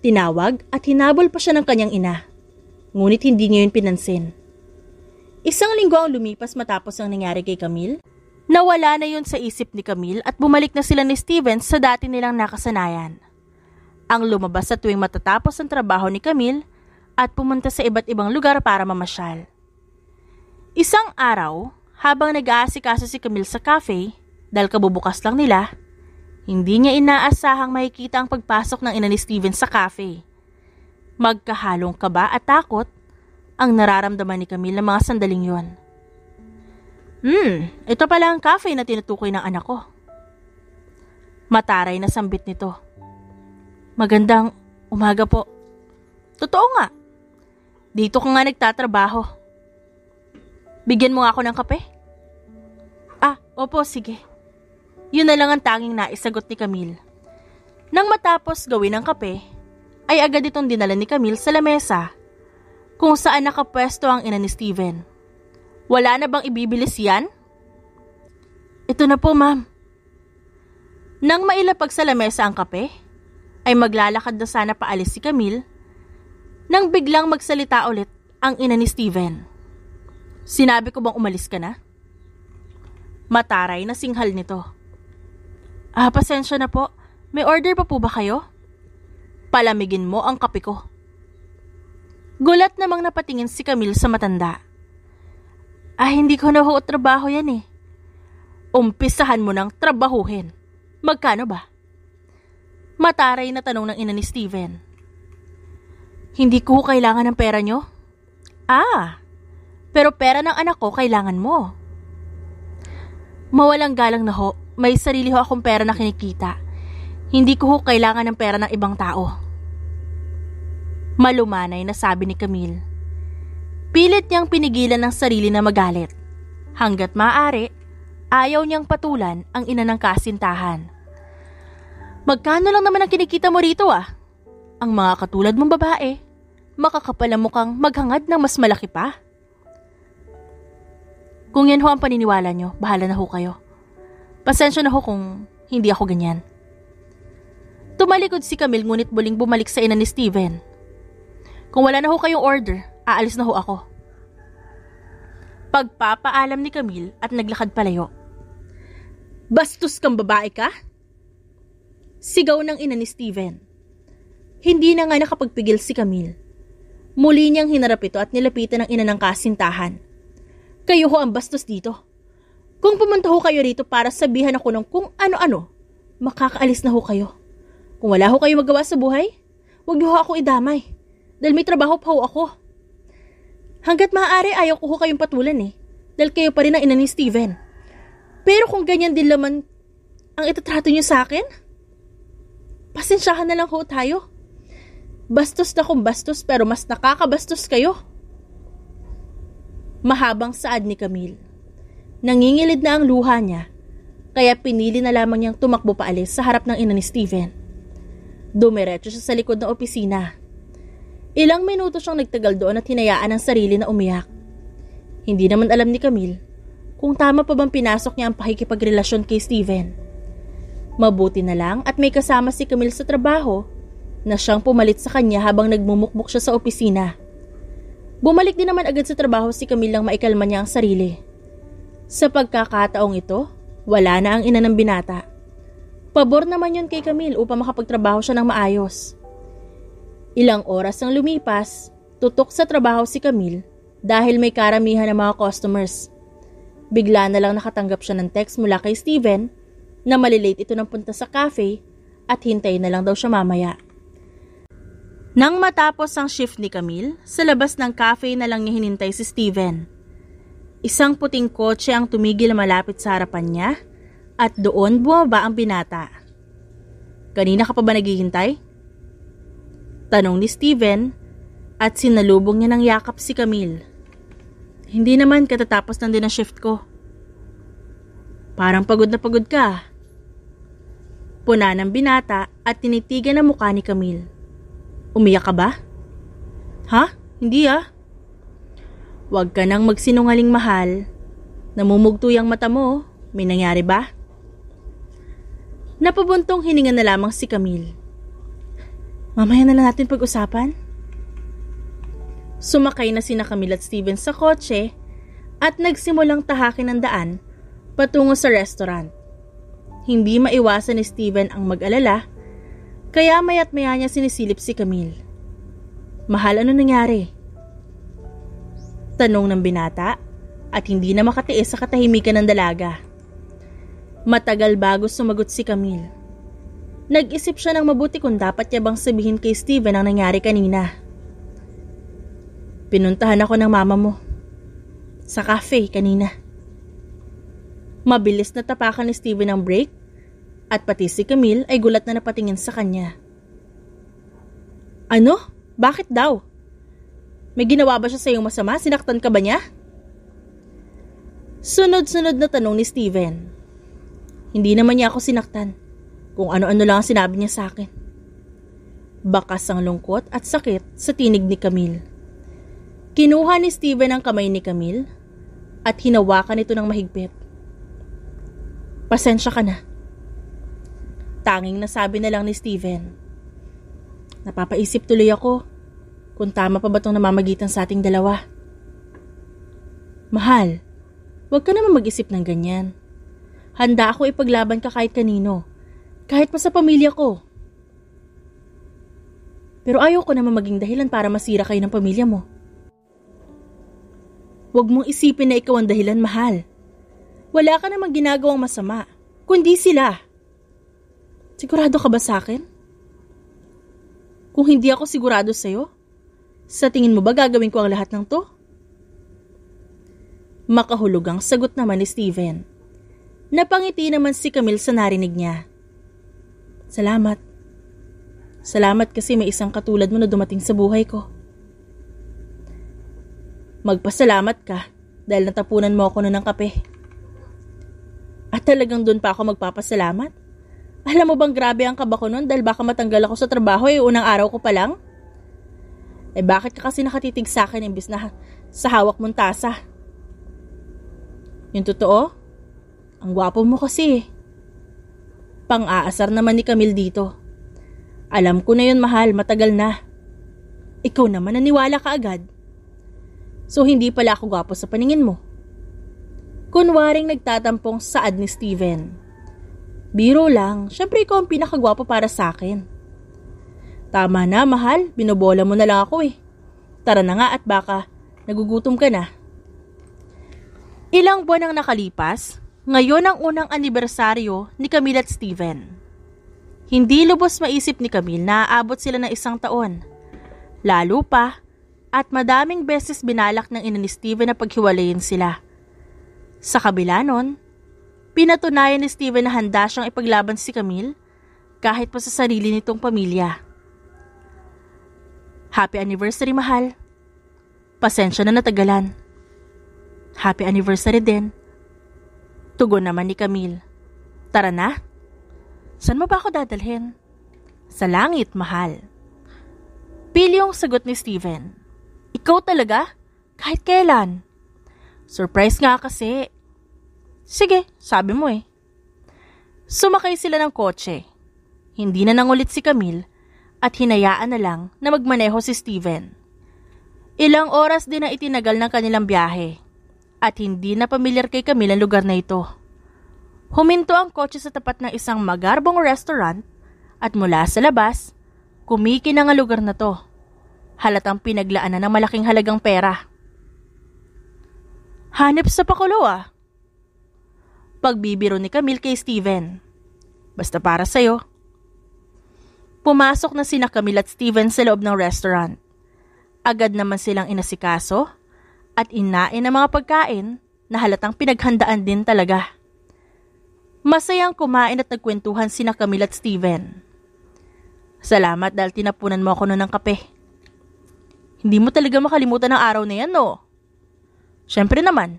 Tinawag at hinabol pa siya ng kanyang ina. Ngunit hindi niya yun pinansin. Isang linggo ang lumipas matapos ang nangyari kay Camille. Nawala na yun sa isip ni Camille at bumalik na sila ni Steven sa dati nilang nakasanayan. Ang lumabas sa tuwing matatapos ang trabaho ni Camille at pumunta sa iba't ibang lugar para mamasyal. Isang araw, habang nag-aasikaso si Camille sa cafe, dahil kabubukas lang nila, hindi niya inaasahang makikita ang pagpasok ng ina ni Steven sa cafe. Magkahalong kaba at takot ang nararamdaman ni Camille ng mga sandaling yon. Ito pala ang cafe na tinutukoy ng anak ko. Mataray na sambit nito. Magandang umaga po. Totoo nga. Dito ka nga nagtatrabaho. Bigyan mo nga ako ng kape? Opo, sige. Yun na lang ang tanging naisagot ni Camille. Nang matapos gawin ang kape, ay agad itong dinala ni Camille sa lamesa kung saan nakapwesto ang ina ni Steven. Wala na bang ibibilis yan? Ito na po, ma'am. Nang mailapag sa lamesa ang kape, ay maglalakad na sana paalis si Camille nang biglang magsalita ulit ang ina ni Steven. Sinabi ko bang umalis ka na? Mataray na singhal nito. Pasensya na po. May order pa po ba kayo? Palamigin mo ang kape ko. Gulat namang napatingin si Camille sa matanda. Hindi ko na ho trabaho yan eh. Umpisahan mo nang trabahuhin. Magkano ba? Mataray na tanong ng ina ni Steven. Hindi ko kailangan ng pera nyo? Pero pera ng anak ko kailangan mo. Mawalang galang na ho, may sarili ho akong pera na kinikita. Hindi ko ho kailangan ng pera ng ibang tao. Malumanay na sabi ni Camille. Pilit niyang pinigilan ng sarili na magalit. Hanggat maaari, ayaw niyang patulan ang ina ng kasintahan. Magkano lang naman ang kinikita mo rito Ang mga katulad mong babae, makakapal ang mukhang maghangad ng mas malaki pa. Kung yan ho ang paniniwala nyo, bahala na ho kayo. Pasensya na ho kung hindi ako ganyan. Tumalikod si Camille ngunit muling bumalik sa ina ni Steven. Kung wala na ho kayong order, aalis na ho ako. Pagpapaalam ni Camille at naglakad palayo. Bastos kang babae ka? Sigaw ng ina ni Steven. Hindi na nga nakapagpigil si Camille. Muli niyang hinarap ito at nilapitan ang ina ng kasintahan. Kayo ho ang bastos dito. Kung pumunta ho kayo rito para sabihan ako ng kung ano-ano, makakaalis na ho kayo. Kung wala ho kayo magawa sa buhay, huwag niyo ho ako idamay. Dahil may trabaho pa ho ako. Hanggat maaari ayaw ko ho kayong patulan dahil kayo pa rin ang ina ni Steven. Pero kung ganyan din naman ang itatrato niyo sa akin, pasensyahan na lang ho tayo. Bastos na kung bastos pero mas nakakabastos kayo. Mahabang saad ni Camille. Nangingilid na ang luha niya, kaya pinili na lamang niyang tumakbo paalis sa harap ng ina ni Steven. Dumiretso siya sa likod ng opisina. Ilang minuto siyang nagtagal doon at hinayaan ang sarili na umiyak. Hindi naman alam ni Camille kung tama pa bang pinasok niya ang pakikipagrelasyon kay Steven. Mabuti na lang at may kasama si Camille sa trabaho na siyang pumalit sa kanya habang nagmumukmuk siya sa opisina. Bumalik din naman agad sa trabaho si Camille nang maikalma niya ang sarili. Sa pagkakataong ito, wala na ang ina ng binata. Pabor naman yun kay Camille upang makapagtrabaho siya ng maayos. Ilang oras ang lumipas, tutok sa trabaho si Camille dahil may karamihan ng mga customers. Bigla na lang nakatanggap siya ng text mula kay Steven na malilate ito ng punta sa cafe at hintayin na lang daw siya mamaya. Nang matapos ang shift ni Camille, sa labas ng cafe na lang niya hinintay si Steven. Isang puting kotse ang tumigil malapit sa harapan niya at doon bumaba ang binata. Kanina ka pa ba naghihintay? Tanong ni Steven at sinalubong niya ng yakap si Camille. Hindi naman, katatapos lang din ang shift ko. Parang pagod na pagod ka. Puna ng binata at tinitigan ang mukha ni Camille. Umiyak ka ba? Ha? Hindi Huwag ka nang magsinungaling, mahal. Namumugto yung mata mo. May nangyari ba? Napabuntong hininga na lamang si Camille. Mamaya na lang natin pag-usapan. Sumakay na sina Camille at Steven sa kotse at nagsimulang tahakin ang daan patungo sa restaurant. Hindi maiwasan ni Steven ang mag-alala, kaya maya't maya niya sinisilip si Camille. Mahal, ano nangyari? Tanong ng binata at hindi na makatiis sa katahimikan ng dalaga. Matagal bago sumagot si Camille. Nag-isip siya ng mabuti kung dapat niya bang sabihin kay Steven ang nangyari kanina. Pinuntahan ako ng mama mo sa cafe kanina. Mabilis na tapakan ni Steven ang brake at pati si Camille ay gulat na napatingin sa kanya. Ano? Bakit daw? May ginawa ba siya sa iyong masama? Sinaktan ka ba niya? Sunod-sunod na tanong ni Steven. Hindi naman niya ako sinaktan. Kung ano-ano lang ang sinabi niya sa akin. Bakas ang lungkot at sakit sa tinig ni Camille. Kinuha ni Steven ang kamay ni Camille at hinawakan ito ng mahigpit. Pasensya ka na. Tanging nasabi na lang ni Steven. Napapaisip tuloy ako kung tama pa ba itong namamagitan sa ating dalawa. Mahal, huwag ka naman mag-isip ng ganyan. Handa ako ipaglaban ka kahit kanino, kahit pa sa pamilya ko. Pero ayaw ko naman maging dahilan para masira kayo ng pamilya mo. Huwag mong isipin na ikaw ang dahilan, mahal. Wala ka namang ginagawang masama, kundi sila. Sigurado ka ba sa akin? Kung hindi ako sigurado sa'yo, sa tingin mo ba gagawin ko ang lahat ng to? Makahulugang sagot naman ni Steven. Napangiti naman si Camille sa narinig niya. Salamat. Salamat kasi may isang katulad mo na dumating sa buhay ko. Magpasalamat ka dahil natapunan mo ako ng kape. At talagang doon pa ako magpapasalamat? Alam mo bang grabe ang kaba ko nun dahil baka matanggal ako sa trabaho unang araw ko pa lang? Bakit ka kasi nakatitig sa akin imbis na sa hawak mong tasa? Yung totoo? Ang gwapo mo kasi. Pang-aasar naman ni Camille dito. Alam ko na yun, mahal, matagal na. Ikaw naman naniwala ka agad. So hindi pala ako gwapo sa paningin mo. Kunwaring nagtatampong saad ni Steven. Biro lang, syempre ikaw ang pinakagwapo para sa akin. Tama na, mahal, binobola mo na lang ako Tara na nga at baka nagugutom ka na. Ilang buwan ang nakalipas Ngayon ang unang anibersaryo ni Camille at Steven. Hindi lubos maisip ni Camille na aabot sila ng 1 taon. Lalo pa, at madaming beses binalak ng ina ni Steven na paghiwalayin sila. Sa kabila nun, pinatunayan ni Steven na handa siyang ipaglaban si Camille kahit pa sa sarili nitong pamilya. Happy anniversary, mahal. Pasensya na natagalan. Happy anniversary din. Tugon naman ni Camille. Tara na. Saan mo ba ako dadalhin? Sa langit, mahal. Pilyong sagot ni Steven. Ikaw talaga? Kahit kailan? Surprise nga kasi. Sige, sabi mo eh. Sumakay sila ng kotse. Hindi na nangulit si Camille at hinayaan na lang na magmaneho si Steven. Ilang oras din na itinagal ng kanilang biyahe at hindi na pamilyar kay Camille ang lugar na ito. Huminto ang kotse sa tapat ng isang magarbong restaurant at mula sa labas, kumikinang ang lugar na to. Halatang pinaglaanan ng malaking halagang pera. Hanep sa pakulo ah. Pagbibiro ni Camille kay Steven. Basta para sa'yo. Pumasok na sina Camille at Steven sa loob ng restaurant. Agad naman silang inasikaso at inain ng mga pagkain na halatang pinaghandaan din talaga. Masayang kumain at nagkwentuhan sina Camille at Steven. Salamat dahil tinapunan mo ako noon ng kape. Hindi mo talaga makalimutan ang araw na yan, no? Siyempre naman,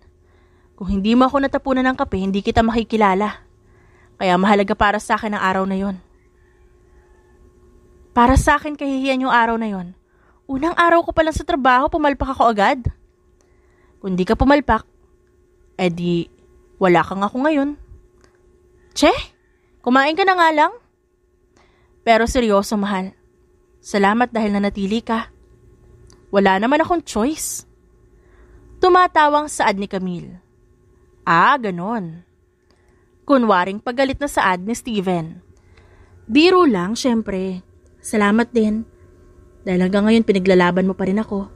kung hindi mo ako natapunan ng kape, hindi kita makikilala. Kaya mahalaga para sa akin ang araw na yon. Para sa akin kahihiyan yung araw na yon. Unang araw ko pa lang sa trabaho, pumalpak ako agad. Kung di ka pumalpak, edi wala kang ako ngayon. Che, kumain ka na nga lang. Pero seryoso, mahal. Salamat dahil nanatili ka. Wala naman akong choice. Tumatawang saad ni Camille. Ah, ganon. Kunwaring pagalit na saad ni Steven. Biro lang, syempre. Salamat din. Dahil hanggang ngayon pinaglalaban mo pa rin ako.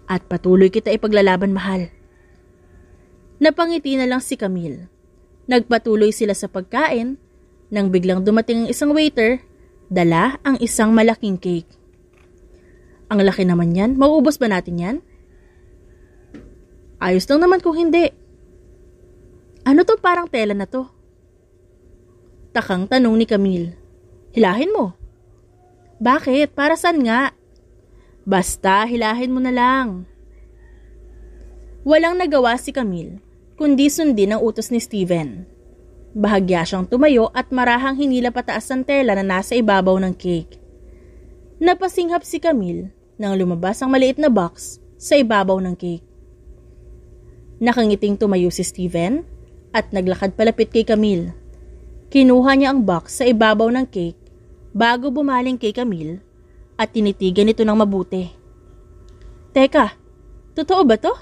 At patuloy kita ipaglalaban, mahal. Napangiti na lang si Camille. Nagpatuloy sila sa pagkain nang biglang dumating ang isang waiter, dala ang isang malaking cake. Ang laki naman yan. Mauubos ba natin yan? Ayos lang naman kung hindi. Ano to parang tela na to? Takang tanong ni Camille. Hilahin mo. Bakit? Para saan nga? Basta, hilahin mo na lang. Walang nagawa si Camille, kundi sundin ang utos ni Steven. Bahagya siyang tumayo at marahang hinila pataas ang tela na nasa ibabaw ng cake. Napasinghap si Camille nang lumabas ang maliit na box sa ibabaw ng cake. Nakangiting tumayo si Steven at naglakad palapit kay Camille. Kinuha niya ang box sa ibabaw ng cake bago bumaling kay Camille at tinitigan ito ng mabuti. Teka, totoo ba to?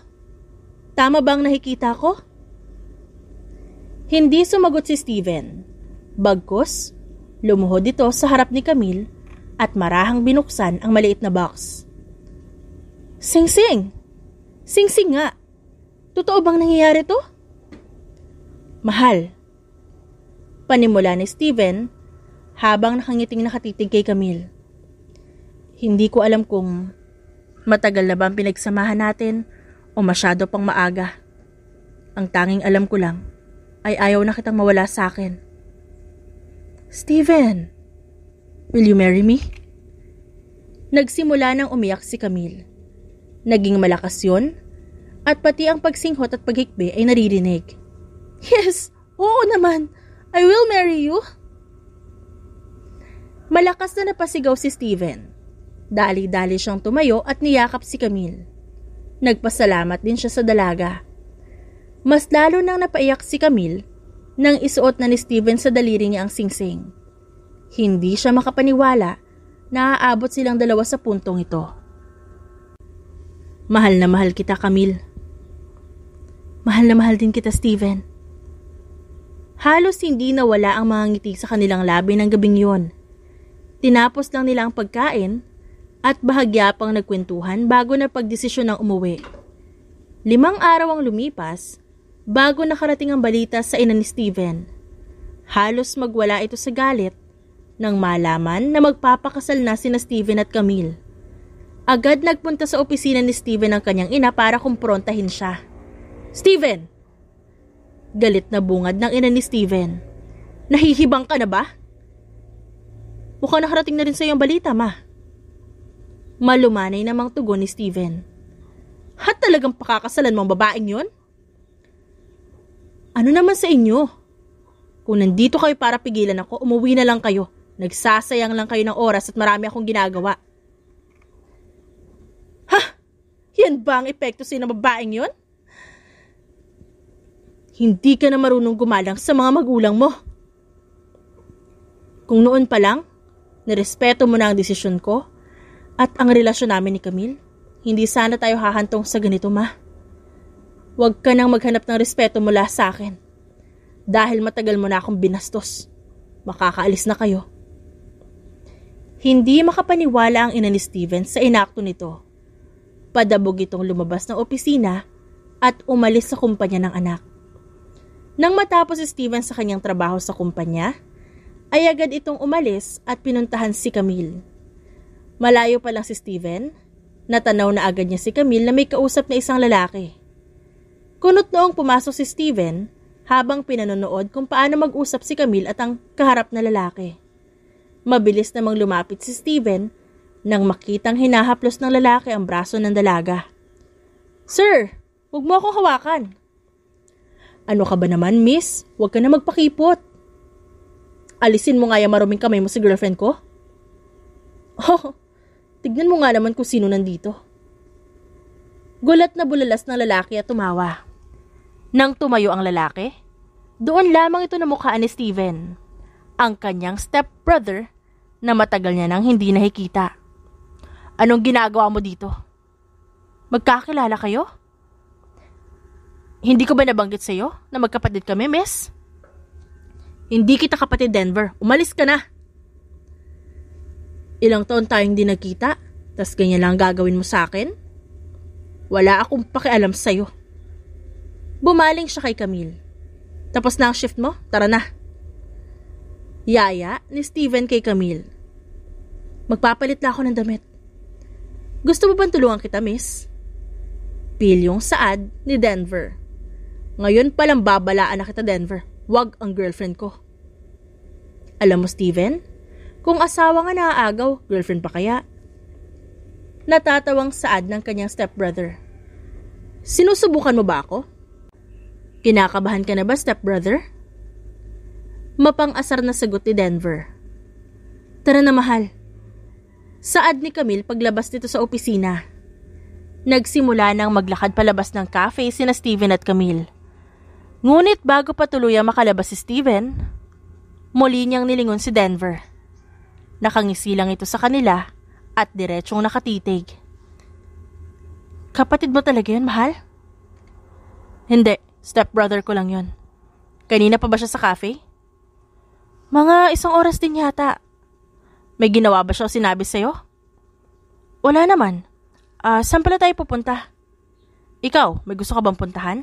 Tama bang nakikita ko? Hindi sumagot si Steven. Bagkus, lumuhod ito sa harap ni Camille at marahang binuksan ang maliit na box. Sing-sing! Sing-sing nga! Totoo bang nangyayari to? Mahal. Panimula ni Steven habang nakangiting nakatitig kay Camille. Hindi ko alam kung matagal na ba ang pinagsamahan natin o masyado pang maaga. Ang tanging alam ko lang ay ayaw na kitang mawala sa akin. Steven, will you marry me? Nagsimula nang umiyak si Camille. Naging malakas yun at pati ang pagsinghot at paghikbi ay naririnig. Yes, oo naman. I will marry you. Malakas na napasigaw si Steven. Dali-dali siyang tumayo at niyakap si Camille. Nagpasalamat din siya sa dalaga. Mas lalo nang napaiyak si Camille nang isuot na ni Steven sa daliri niya ang singsing. Hindi siya makapaniwala na aabot silang dalawa sa puntong ito. Mahal na mahal kita, Camille. Mahal na mahal din kita, Steven. Halos hindi nawala ang mga ngiti sa kanilang labi ng gabing yon. Tinapos lang nila ang pagkain at bahagya pang nagkwentuhan bago na pagdesisyon ng umuwi. 5 araw ang lumipas bago nakarating ang balita sa ina ni Steven. Halos magwala ito sa galit nang malaman na magpapakasal na sina Steven at Camille. Agad nagpunta sa opisina ni Steven ang kanyang ina para kumprontahin siya. "Steven!" Galit na bungad ng ina ni Steven. "Nahihibang ka na ba? Mukhang nakarating na rin sa iyong balita, ma." Malumanay namang tugon ni Steven. "Hat talagang pakakasalan mong babaeng yun? Ano naman sa inyo? Kung nandito kayo para pigilan ako, umuwi na lang kayo. Nagsasayang lang kayo ng oras at marami akong ginagawa." "Ha? Yan ba ang epekto sa ng babaeng yun? Hindi ka na marunong gumalang sa mga magulang mo. Kung noon pa lang, nirespeto mo na ang desisyon ko at ang relasyon namin ni Camille, hindi sana tayo hahantong sa ganito, ma. Huwag ka nang maghanap ng respeto mula sa akin. Dahil matagal mo na akong binastos. Makakaalis na kayo." Hindi makapaniwala ang ina ni Steven sa inakto nito. Padabog itong lumabas ng opisina at umalis sa kumpanya ng anak. Nang matapos si Steven sa kanyang trabaho sa kumpanya, ay agad itong umalis at pinuntahan si Camille. Malayo pa lang si Steven, natanaw na agad niya si Camille na may kausap na isang lalaki. Kunot noong pumasok si Steven habang pinanonood kung paano mag-usap si Camille at ang kaharap na lalaki. Mabilis namang lumapit si Steven nang makitang hinahaplos ng lalaki ang braso ng dalaga. "Sir, huwag mo akong hawakan." "Ano ka ba naman, miss? Huwag ka na magpakipot. Alisin mo nga yung maruming kamay mo sa girlfriend ko." "Oh, tignan mo nga naman kung sino nandito." Gulat na bulalas ng lalaki at tumawa. Nang tumayo ang lalaki, doon lamang ito namukhaan ni Steven, ang kanyang stepbrother na matagal niya nang hindi nakikita. "Anong ginagawa mo dito? Magkakilala kayo? Hindi ko ba nabanggit sa'yo na magkapatid kami, miss?" "Hindi kita kapatid, Denver. Umalis ka na." "Ilang taon tayong di nagkita, tas ganyan lang gagawin mo sa akin? Wala akong pakialam sa'yo." Bumaling siya kay Camille. "Tapos na ang shift mo? Tara na." Yaya ni Steven kay Camille. "Magpapalit na ako ng damit. Gusto mo bang tulungan kita, miss?" Pilyong saad ni Denver. "Ngayon palang babalaan na kita, Denver. Wag ang girlfriend ko." "Alam mo, Steven, kung asawa nga naaagaw, girlfriend pa kaya?" Natatawang saad ng kanyang stepbrother. "Sinusubukan mo ba ako? Kinakabahan ka na ba, stepbrother?" Mapang-asar na sagot ni Denver. "Tara na, mahal." Saad ni Camille paglabas nito sa opisina. Nagsimula nang maglakad palabas ng cafe sina Steven at Camille. Ngunit bago pa tuluyang makalabas si Steven, muli niyang nilingon si Denver. Nakangisi lang ito sa kanila at diretsong nakatitig. "Kapatid mo talaga yun, mahal?" "Hindi, stepbrother ko lang yun." "Kanina pa ba siya sa cafe?" "Mga 1 oras din yata." "May ginawa ba siya o sinabi sa'yo?" "Wala naman. Saan pala tayo pupunta? Ikaw, may gusto ka bang puntahan?"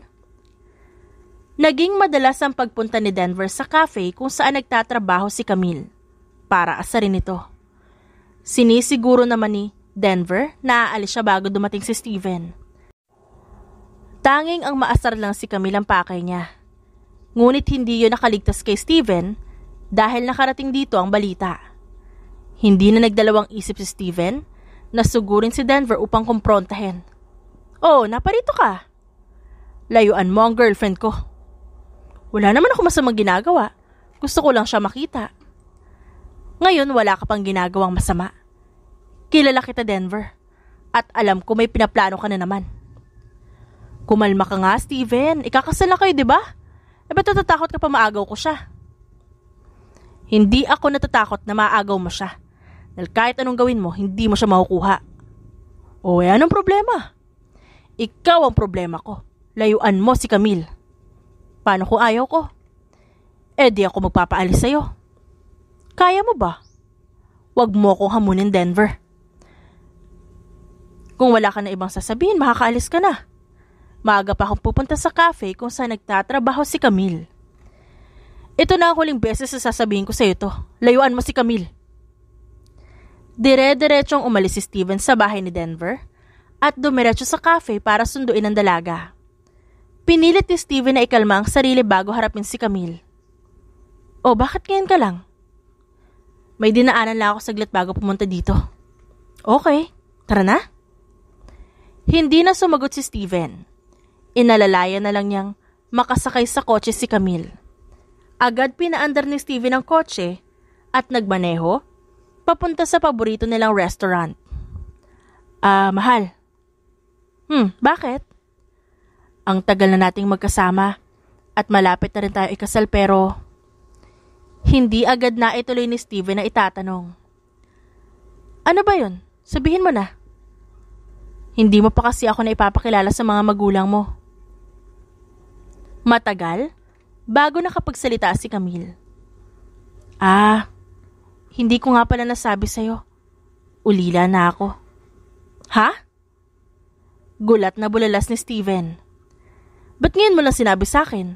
Naging madalas ang pagpunta ni Denver sa cafe kung saan nagtatrabaho si Camille para asarin ito. Sinisiguro naman ni Denver na aalis siya bago dumating si Steven. Tanging ang maasar lang si Camille ang pakay niya. Ngunit hindi yun nakaligtas kay Steven dahil nakarating dito ang balita. Hindi na nagdalawang isip si Steven na sugurin si Denver upang kumprontahin. "Oh, naparito ka. Layuan mo ang girlfriend ko." "Wala naman ako masamang ginagawa. Gusto ko lang siya makita." "Ngayon wala ka pang ginagawang masama. Kilala kita, Denver. At alam ko may pinaplano ka na naman." "Kumalma ka nga, Steven. Ikakasal na kayo, di ba? Ba't natatakot ka pa maagaw ko siya?" "Hindi ako natatakot na maagaw mo siya. Dahil kahit anong gawin mo, hindi mo siya makukuha." "O, anong problema?" "Ikaw ang problema ko. Layuan mo si Camille." "Paano kung ayaw ko?" Di ako magpapaalis sa'yo." "Kaya mo ba?" "Wag mo akong hamunin, Denver. Kung wala ka na ibang sasabihin, makakaalis ka na. Maaga pa akong pupunta sa cafe kung saan nagtatrabaho si Camille. Ito na ang huling beses na sasabihin ko sa iyo to. Layuan mo si Camille. Dire-diretsong umalis si Steven sa bahay ni Denver at dumiretso sa cafe para sunduin ang dalaga. Pinilit ni Steven na ikalma ang sarili bago harapin si Camille. O bakit ngayon ka lang? May dinaanan lang ako saglit bago pumunta dito. Okay, tara na. Hindi na sumagot si Steven. Inalalaya na lang niyang makasakay sa kotse si Camille. Agad pinaandar ni Steven ang kotse at nagmaneho papunta sa paborito nilang restaurant. Mahal. Bakit? Ang tagal na nating magkasama at malapit na rin tayo ikasal pero hindi agad na ituloy ni Steven na itatanong. Ano ba yun? Sabihin mo na. Hindi mo pa kasi ako na ipapakilala sa mga magulang mo. Matagal bago nakapagsalita si Camille. Hindi ko nga pala nasabi sa'yo. Ulila na ako. Ha? Gulat na bulalas ni Steven. Ba't ngayon mo lang sinabi sa'kin?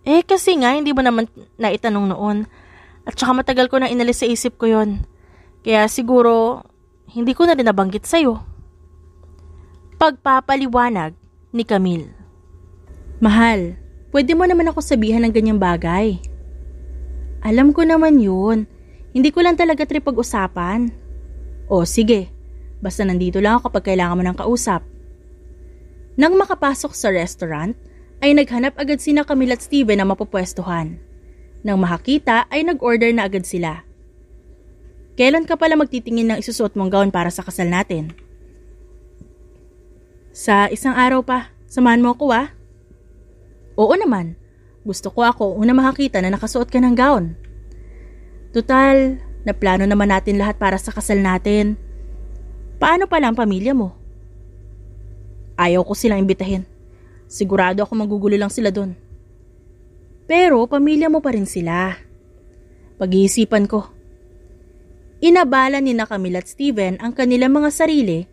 Kasi nga hindi mo naman naitanong noon. At saka matagal ko na inalis sa isip ko yon. Kaya siguro hindi ko na rin nabanggit sa'yo. Pagpapaliwanag ni Camille. Mahal, pwede mo naman ako sabihan ng ganyang bagay. Alam ko naman yun. Hindi ko lang talaga trip pag-usapan. O sige, basta nandito lang ako kapag kailangan mo ng kausap. Nang makapasok sa restaurant, ay naghanap agad sina Camille at Steven na mapupwestuhan. Nang makakita ay nag-order na agad sila. Kailan ka pala magtitingin ng isusuot mong gown para sa kasal natin? Sa isang araw pa, samahan mo ako Oo naman, gusto ko ako una makakita na nakasuot ka ng gown. Tutal, naplano naman natin lahat para sa kasal natin. Paano pala ang pamilya mo? Ayaw ko silang imbitahin. Sigurado ako magugulo lang sila doon. Pero pamilya mo pa rin sila. Pag-iisipan ko. Inabala ni Camille at Steven ang kanilang mga sarili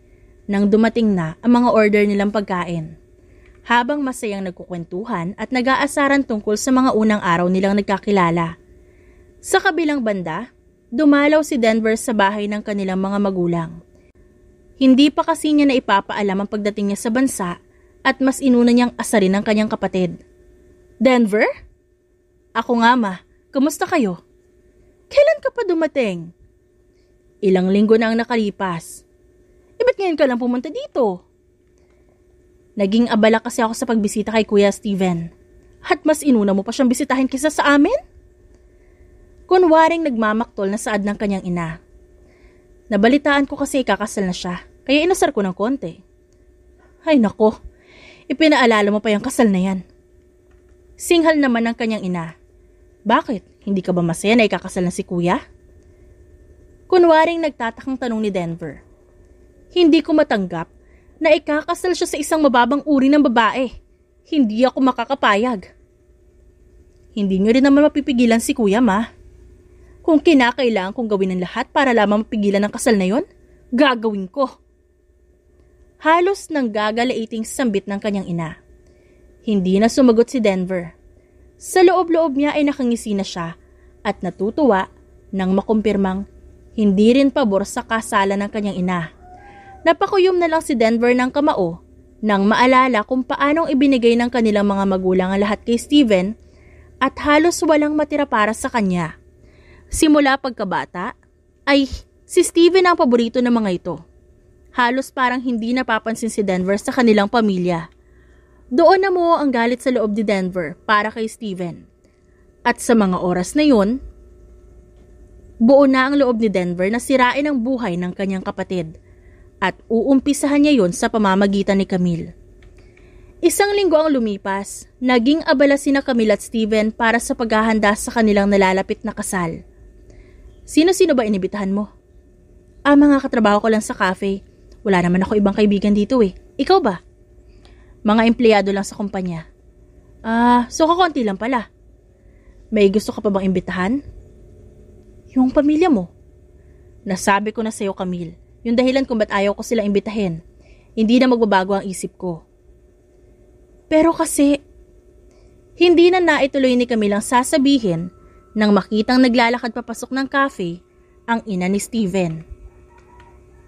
nang dumating na ang mga order nilang pagkain. Habang masayang nagkukwentuhan at nag-aasaran tungkol sa mga unang araw nilang nagkakilala. Sa kabilang banda, dumalaw si Denver sa bahay ng kanilang mga magulang. Hindi pa kasi niya na ipapaalam ang pagdating niya sa bansa at mas inuna niyang asarin ang kanyang kapatid. Denver? Ako nga ma, kamusta kayo? Kailan ka pa dumating? Ilang linggo na ang nakalipas. Ba't ngayon ka lang pumunta dito? Naging abala kasi ako sa pagbisita kay Kuya Steven. At mas inuna mo pa siyang bisitahin kaysa sa amin? Kunwaring nagmamaktol na saad ng kanyang ina. Nabalitaan ko kasi ikakasal na siya, kaya inasar ko ng konti. Ay nako, ipinaalala mo pa yung kasal na yan. Singhal naman ng kanyang ina. Bakit? Hindi ka ba masaya na ikakasal na si Kuya? Kunwaring nagtatakang tanong ni Denver. Hindi ko matanggap na ikakasal siya sa isang mababang uri ng babae. Hindi ako makakapayag. Hindi niyo rin naman mapipigilan si Kuya, ma. Kung kinakailangan kong gawin ang lahat para lamang mapigilan ang kasal na yon, gagawin ko. Halos nang gagalaiting sambit ng kanyang ina. Hindi na sumagot si Denver. Sa loob-loob niya ay nakangisi na siya at natutuwa nang makumpirmang hindi rin pabor sa kasalan ng kanyang ina. Napakuyom na lang si Denver ng kamao nang maalala kung paanong ibinigay ng kanilang mga magulang ang lahat kay Steven at halos walang matira para sa kanya. Simula pagkabata, ay si Steven ang paborito ng mga ito. Halos parang hindi napapansin si Denver sa kanilang pamilya. Doon na mo ang galit sa loob ni Denver para kay Steven. At sa mga oras na yun, buo na ang loob ni Denver na sirain ang buhay ng kanyang kapatid at uumpisahan niya yon sa pamamagitan ni Camille. Isang linggo ang lumipas, naging abala sina Camille at Steven para sa paghahanda sa kanilang nalalapit na kasal. Sino-sino ba inibitahan mo? Mga katrabaho ko lang sa cafe. Wala naman ako ibang kaibigan dito Ikaw ba? Mga empleyado lang sa kumpanya. So kakonti lang pala. May gusto ka pa bang imbitahan? Yung pamilya mo. Nasabi ko na sa'yo, Camille. Yung dahilan kung ba't ayaw ko silang imbitahin. Hindi na magbabago ang isip ko. Pero kasi, hindi na naituloy ni Camille ang sasabihin nang makitang naglalakad papasok ng cafe ang ina ni Steven.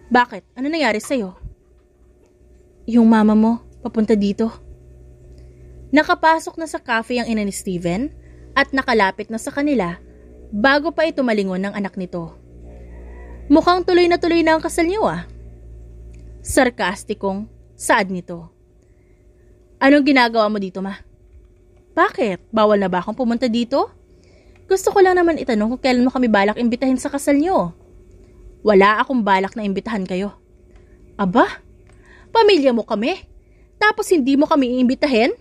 Bakit? Ano nangyari sa'yo? Yung mama mo, papunta dito. Nakapasok na sa cafe ang ina ni Steven at nakalapit na sa kanila bago pa ito malingon ng anak nito. Mukhang tuloy na ang kasal niyo ah. Sarkastikong saad nito. Anong ginagawa mo dito, ma? Bakit? Bawal na ba akong pumunta dito? Gusto ko lang naman itanong kung kailan mo kami balak imbitahin sa kasal niyo. Wala akong balak na imbitahan kayo. Aba? Pamilya mo kami? Tapos hindi mo kami iimbitahin?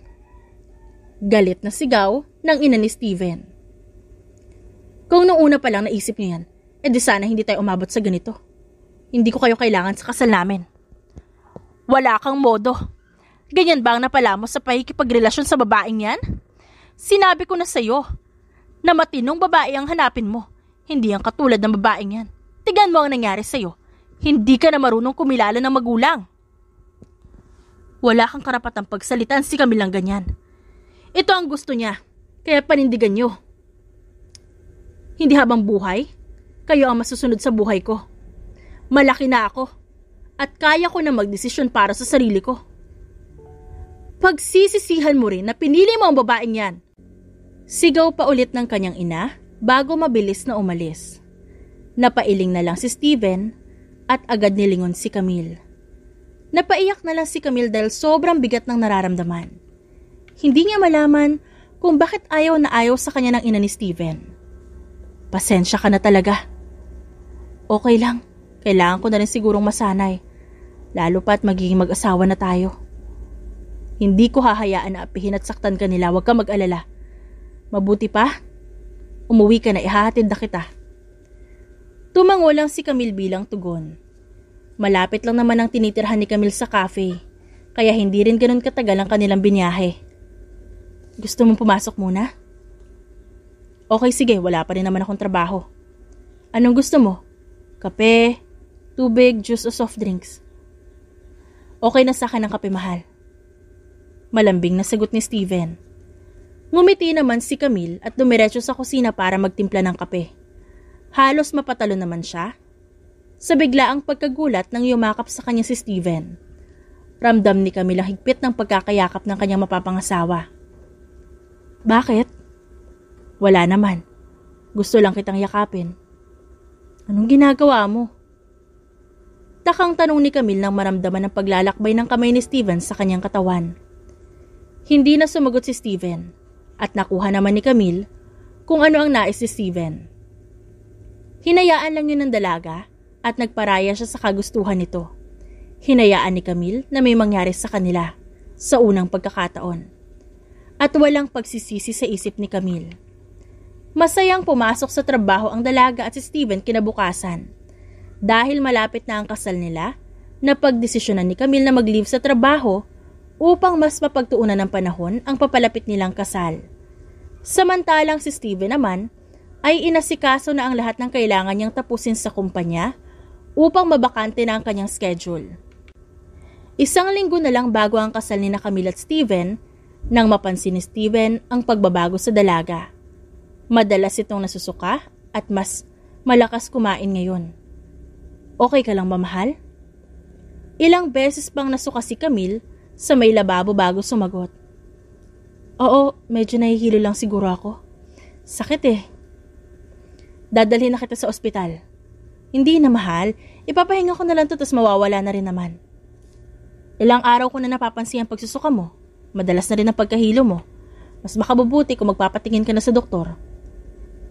Galit na sigaw ng ina ni Steven. Kung noong una pa lang naisip niyo yan, edi sana hindi tayo umabot sa ganito. Hindi ko kayo kailangan sa kasal namin. Wala kang modo. Ganyan ba ang napala mo sa pakikipagrelasyon sa babaeng yan? Sinabi ko na sa'yo na matinong babae ang hanapin mo, hindi ang katulad ng babaeng yan. Tignan mo ang nangyari sa'yo. Hindi ka na marunong kumilala ng magulang. Wala kang karapatang pagsalitaan si Camille ng ganyan. Ito ang gusto niya, kaya panindigan niyo. Hindi habang buhay, kayo ang masusunod sa buhay ko. Malaki na ako, at kaya ko na magdesisyon para sa sarili ko. Pagsisisihan mo rin na pinili mo ang babaeng yan. Sigaw pa ulit ng kanyang ina bago mabilis na umalis. Napailing na lang si Steven at agad nilingon si Camille. Napaiyak na lang si Camille dahil sobrang bigat ng nararamdaman. Hindi niya malaman kung bakit ayaw na ayaw sa kanya ng ina ni Steven. Pasensya ka na talaga. Okay lang, kailangan ko na rin sigurong masanay. Lalo pa't magiging mag-asawa na tayo. Hindi ko hahayaan na apihin at saktan ka nila, huwag ka mag-alala. Mabuti pa, umuwi ka na, ihahatid na kita. Tumango lang si Camille bilang tugon. Malapit lang naman ang tinitirhan ni Camille sa cafe, kaya hindi rin ganun katagal ang kanilang binyahe. Gusto mong pumasok muna? Okay, sige, wala pa rin naman akong trabaho. Anong gusto mo? Kape, tubig, juice o soft drinks? Okay na sa akin ang kape, mahal. Malambing na sagot ni Steven. Ngumiti naman si Camille at dumiretso sa kusina para magtimpla ng kape. Halos mapatalo naman siya. Sa biglaang pagkagulat nang yumakap sa kanya si Steven. Ramdam ni Camille ang higpit ng pagkakayakap ng kanyang mapapangasawa. Bakit? Wala naman. Gusto lang kitang yakapin. Anong ginagawa mo? Takang tanong ni Camille nang maramdaman ang paglalakbay ng kamay ni Steven sa kanyang katawan. Hindi na sumagot si Steven at nakuha naman ni Camille kung ano ang nais ni Steven. Hinayaan lang yun ng dalaga at nagparaya siya sa kagustuhan nito. Hinayaan ni Camille na may mangyari sa kanila sa unang pagkakataon. At walang pagsisisi sa isip ni Camille. Masayang pumasok sa trabaho ang dalaga at si Steven kinabukasan. Dahil malapit na ang kasal nila, napagdesisyonan ni Camille na mag-leave sa trabaho upang mas mapagtuunan ng panahon ang papalapit nilang kasal. Samantalang si Steven naman ay inasikaso na ang lahat ng kailangan niyang tapusin sa kumpanya upang mabakante na ang kanyang schedule. Isang linggo na lang bago ang kasal ni Camille at Steven nang mapansin ni Steven ang pagbabago sa dalaga. Madalas itong nasusuka at mas malakas kumain ngayon. Okay ka lang ba, mahal? Ilang beses pang nasuka si Camille sa may lababo bago sumagot. Oo, medyo nahihilo lang siguro ako. Sakit eh. Dadalhin na kita sa ospital. Hindi na, mahal. Ipapahinga ko na lang to tas mawawala na rin naman. Ilang araw ko na napapansin ang pagsusuka mo. Madalas na rin ang pagkahilo mo. Mas makabubuti kung magpapatingin ka na sa doktor.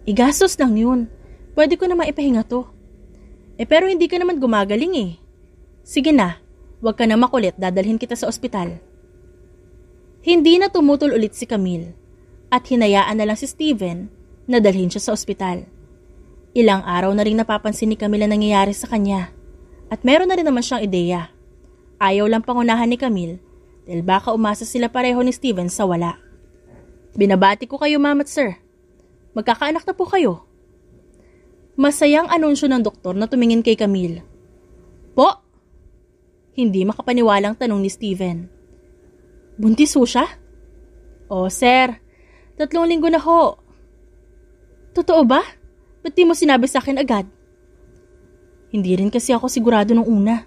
Igastos lang yun. Pwede ko na maipahinga to. Pero hindi ka naman gumagaling eh. Sige na, huwag ka na makulit, dadalhin kita sa ospital. Hindi na tumutol ulit si Camille at hinayaan na lang si Steven na dalhin siya sa ospital. Ilang araw na rin napapansin ni Camille ang nangyayari sa kanya at meron na rin naman siyang ideya. Ayaw lang pangunahan ni Camille dahil baka umasa sila pareho ni Steven sa wala. Binabati ko kayo, ma'am at sir. Magkakaanak na po kayo. Masayang anunsyo ng doktor na tumingin kay Camille. Po? Hindi makapaniwalang tanong ni Steven. Buntis ho siya? Oh, sir. 3 linggo na ho. Totoo ba? Ba't di mo sinabi sa akin agad? Hindi rin kasi ako sigurado nung una.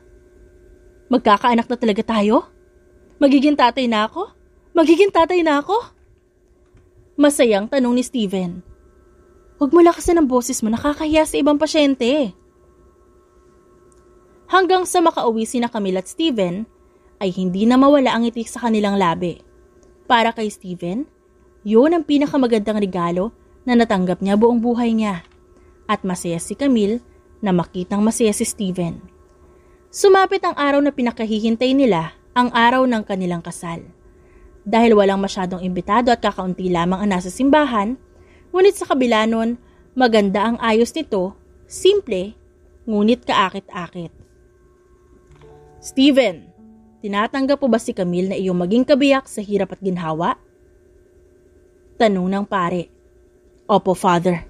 Magkakaanak na talaga tayo? Magiging tatay na ako? Magiging tatay na ako? Masayang tanong ni Steven. Huwag mo lakasan ang boses mo, nakakahiya sa ibang pasyente. Hanggang sa makauwi sina Camille at Steven, ay hindi na mawala ang ngiti sa kanilang labi. Para kay Steven, yun ang pinakamagandang regalo na natanggap niya buong buhay niya. At masaya si Camille na makitang masaya si Steven. Sumapit ang araw na pinakahihintay nila, ang araw ng kanilang kasal. Dahil walang masyadong imbitado at kakaunti lamang ang nasa simbahan, ngunit sa kabila nun, maganda ang ayos nito, simple, ngunit kaakit-akit. Steven, tinatanggap po ba si Camille na iyong maging kabiyak sa hirap at ginhawa? Tanong ng pare. Opo, Father.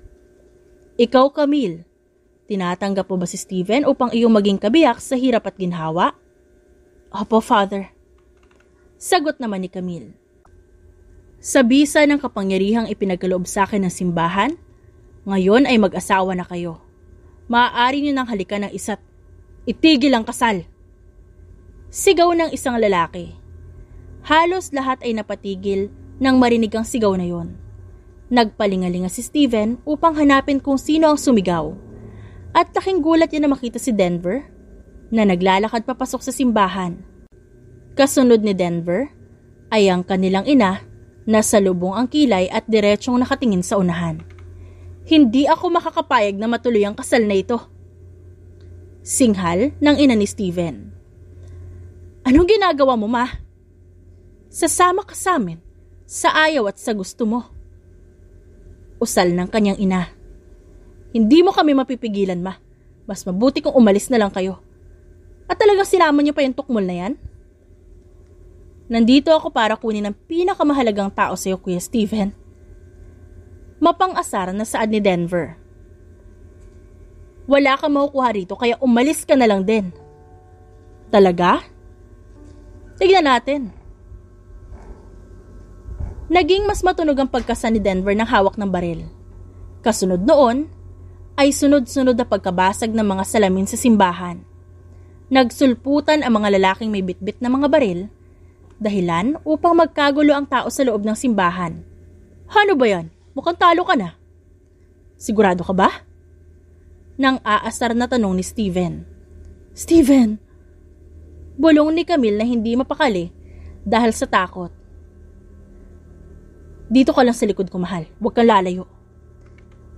Ikaw, Camille, tinatanggap po ba si Steven upang iyong maging kabiyak sa hirap at ginhawa? Opo, Father. Sagot naman ni Camille. Sa bisa ng kapangyarihang ipinagkaloob sa akin ng simbahan, ngayon ay mag-asawa na kayo. Maaari niyo nang halikan ng isa't itigil ang kasal. Sigaw ng isang lalaki. Halos lahat ay napatigil nang marinig ang sigaw na yon. Nagpalingalinga si Steven upang hanapin kung sino ang sumigaw. At laking gulat niya na makita si Denver na naglalakad papasok sa simbahan. Kasunod ni Denver ay ang kanilang ina na salubong ang kilay at diretsong nakatingin sa unahan. Hindi ako makakapayag na matuloy ang kasal na ito. Singhal ng ina ni Steven. Anong ginagawa mo, ma? Sasama ka sa amin, sa ayaw at sa gusto mo. Usal ng kanyang ina. Hindi mo kami mapipigilan, ma. Mas mabuti kung umalis na lang kayo. At talagang sinama niyo pa yung tukmol na yan? Nandito ako para kunin ang pinakamahalagang tao sa'yo, Kuya Steven. Mapang-asar na saad ni Denver. Wala kang makukuha rito kaya umalis ka na lang din. Talaga? Tignan natin. Naging mas matunog ang pagkasa ni Denver ng hawak ng baril. Kasunod noon, ay sunod-sunod na pagkabasag ng mga salamin sa simbahan. Nagsulputan ang mga lalaking may bitbit na mga baril, dahilan upang magkagulo ang tao sa loob ng simbahan. Ano ba yan? Mukhang talo ka na. Sigurado ka ba? Nang aasar na tanong ni Steven. Steven! Bulong ni Camille na hindi mapakali dahil sa takot. Dito ka lang sa likod ko, mahal. Huwag kang lalayo.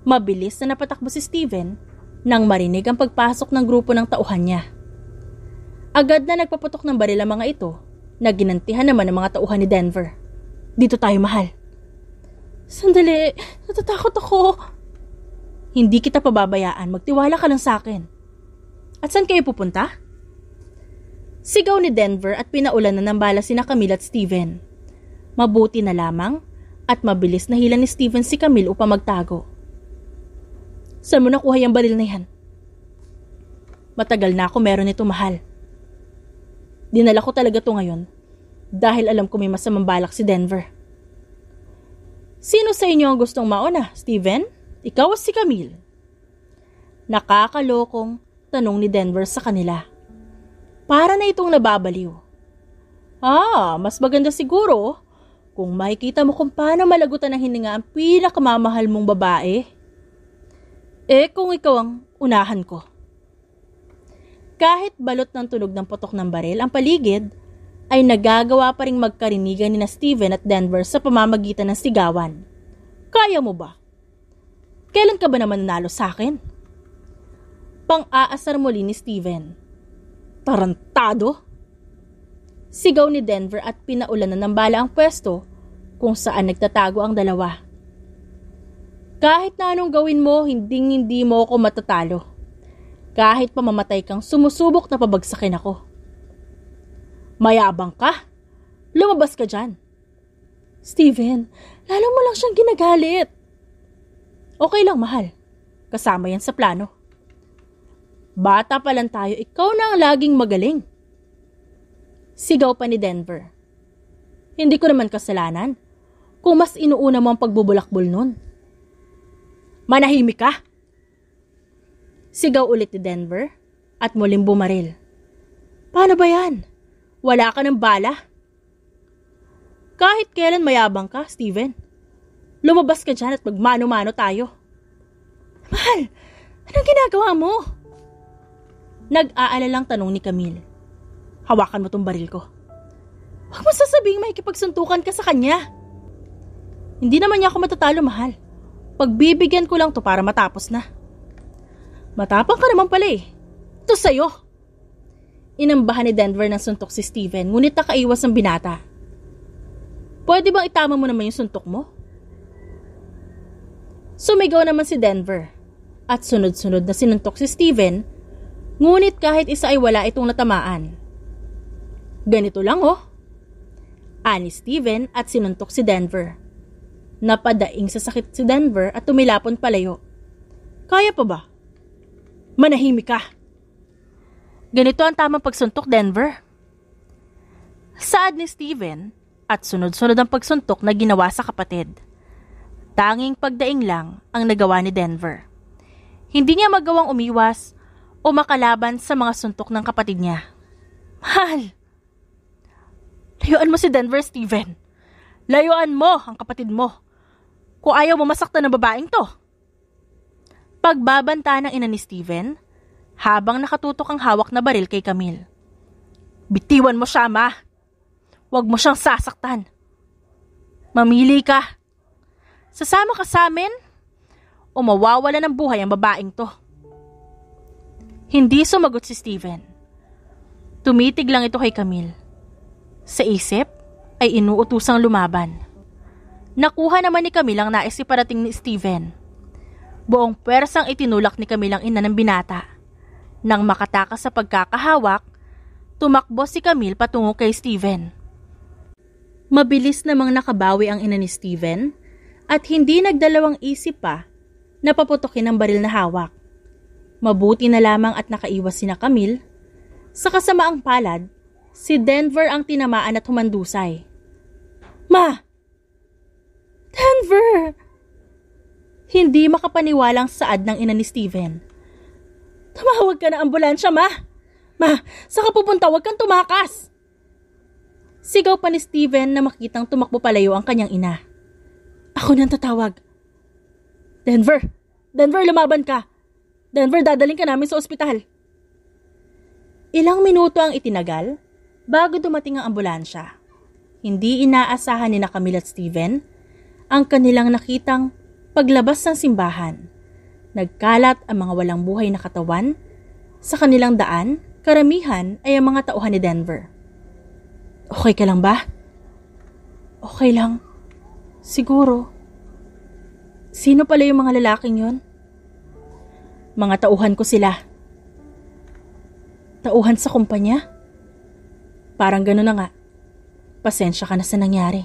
Mabilis na napatakbo si Steven nang marinig ang pagpasok ng grupo ng tauhan niya. Agad na nagpaputok ng baril ang mga ito na ginantihan naman ng mga tauhan ni Denver. Dito tayo, mahal. Sandali, natatakot ako. Hindi kita pababayaan, magtiwala ka lang sa akin. At saan kayo pupunta? Sigaw ni Denver at pinaulan na ng bala sina Camille at Steven. Mabuti na lamang at mabilis na hila ni Steven si Camille upang magtago. Saan mo nakuha yung baril na yan? Matagal na ako meron nito, mahal. Dinala ko talaga to ngayon dahil alam ko may masamang balak si Denver. Sino sa inyo ang gustong mauna, Steven? Ikaw o si Camille? Nakakalokong tanong ni Denver sa kanila. Para na itong nababaliw. Mas maganda siguro kung makikita mo kung paano malagutan ng hininga ang pinakamamahal mong babae. Kung ikaw ang unahan ko. Kahit balot ng tunog ng putok ng baril ang paligid, ay nagagawa pa ring magkarinigan ni na Steven at Denver sa pamamagitan ng sigawan. Kaya mo ba? Kailan ka ba naman nanalo sa akin? Pang-aasar muli ni Steven. Tarantado! Sigaw ni Denver at pinaulanan ng bala ang pwesto kung saan nagtatago ang dalawa. Kahit na anong gawin mo, hindi mo ako matatalo. Kahit pamamatay kang sumusubok na pabagsakin ako. Mayabang ka? Lumabas ka dyan. Steven, lalo mo lang siyang ginagalit. Okay lang, mahal. Kasama yan sa plano. Bata pa lang tayo, ikaw na ang laging magaling. Sigaw pa ni Denver. Hindi ko naman kasalanan kung mas inuuna mo ang pagbubulakbol nun. Manahimik ka! Sigaw ulit ni Denver at muling bumaril. Paano ba yan? Wala ka ng bala? Kahit kailan mayabang ka, Steven. Lumabas ka dyan at magmano-mano tayo. Mahal, anong ginagawa mo? Nag-aalalang tanong ni Camille. Hawakan mo tong baril ko. Huwag mo sasabing makikipagsuntukan ka sa kanya. Hindi naman niya ako matatalo, mahal. Pagbibigyan ko lang to para matapos na. Matapang ka naman pala eh. Ito sa'yo. Inambahan ni Denver ng suntok si Steven, ngunit nakaiwas ang binata. Pwede bang itama mo naman yung suntok mo? Sumigaw naman si Denver at sunod-sunod na sinuntok si Steven, ngunit kahit isa ay wala itong natamaan. Ganito lang oh. Ani Steven at sinuntok si Denver. Napadaing sa sakit si Denver at tumilapon palayo. Kaya pa ba? Manahimik ka. Ganito ang tamang pagsuntok, Denver. Saad ni Steven at sunod-sunod ang pagsuntok na ginawa sa kapatid. Tanging pagdaing lang ang nagawa ni Denver. Hindi niya magawang umiwas o makalaban sa mga suntok ng kapatid niya. Mahal! Layuan mo si Denver, Steven. Layuan mo ang kapatid mo. Kung ayaw mo masaktan ng babaeng to. Pagbabanta ng ina ni Steven, habang nakatutok ang hawak na baril kay Camille. Bitiwan mo siya, ma. Huwag mo siyang sasaktan. Mamili ka. Sasama ka sa amin o mawawala ng buhay ang babaeng to. Hindi sumagot si Steven. Tumitig lang ito kay Camille. Sa isip ay inuutusang lumaban. Nakuha naman ni Camille ang nais iparating ni Steven. Buong pwersang itinulak ni Camille ang ina ng binata. Nang makatakas sa pagkakahawak, tumakbo si Camille patungo kay Steven. Mabilis namang nakabawi ang ina ni Steven at hindi nagdalawang isip pa na paputokin ang baril na hawak. Mabuti na lamang at nakaiwas sina Camille. Sa kasamaang palad, si Denver ang tinamaan at humandusay. Ma! Denver! Hindi makapaniwalang saad ng ina ni Steven. Tumawag ka na ambulansya, ma! Ma, saan ka pupunta? Huwag kang tumakas! Sigaw pa ni Steven na makitang tumakbo palayo ang kanyang ina. Ako nang tatawag. Denver! Denver, lumaban ka! Denver, dadaling ka namin sa ospital. Ilang minuto ang itinagal bago dumating ang ambulansya. Hindi inaasahan ni na Camille at Steven ang kanilang nakitang paglabas ng simbahan. Nagkalat ang mga walang buhay na katawan. Sa kanilang daan, karamihan ay ang mga tauhan ni Denver. Okay ka lang ba? Okay lang. Siguro. Sino pala yung mga lalaking yon? Mga tauhan ko sila. Tauhan sa kumpanya? Parang gano'n na nga. Pasensya ka na sa nangyari.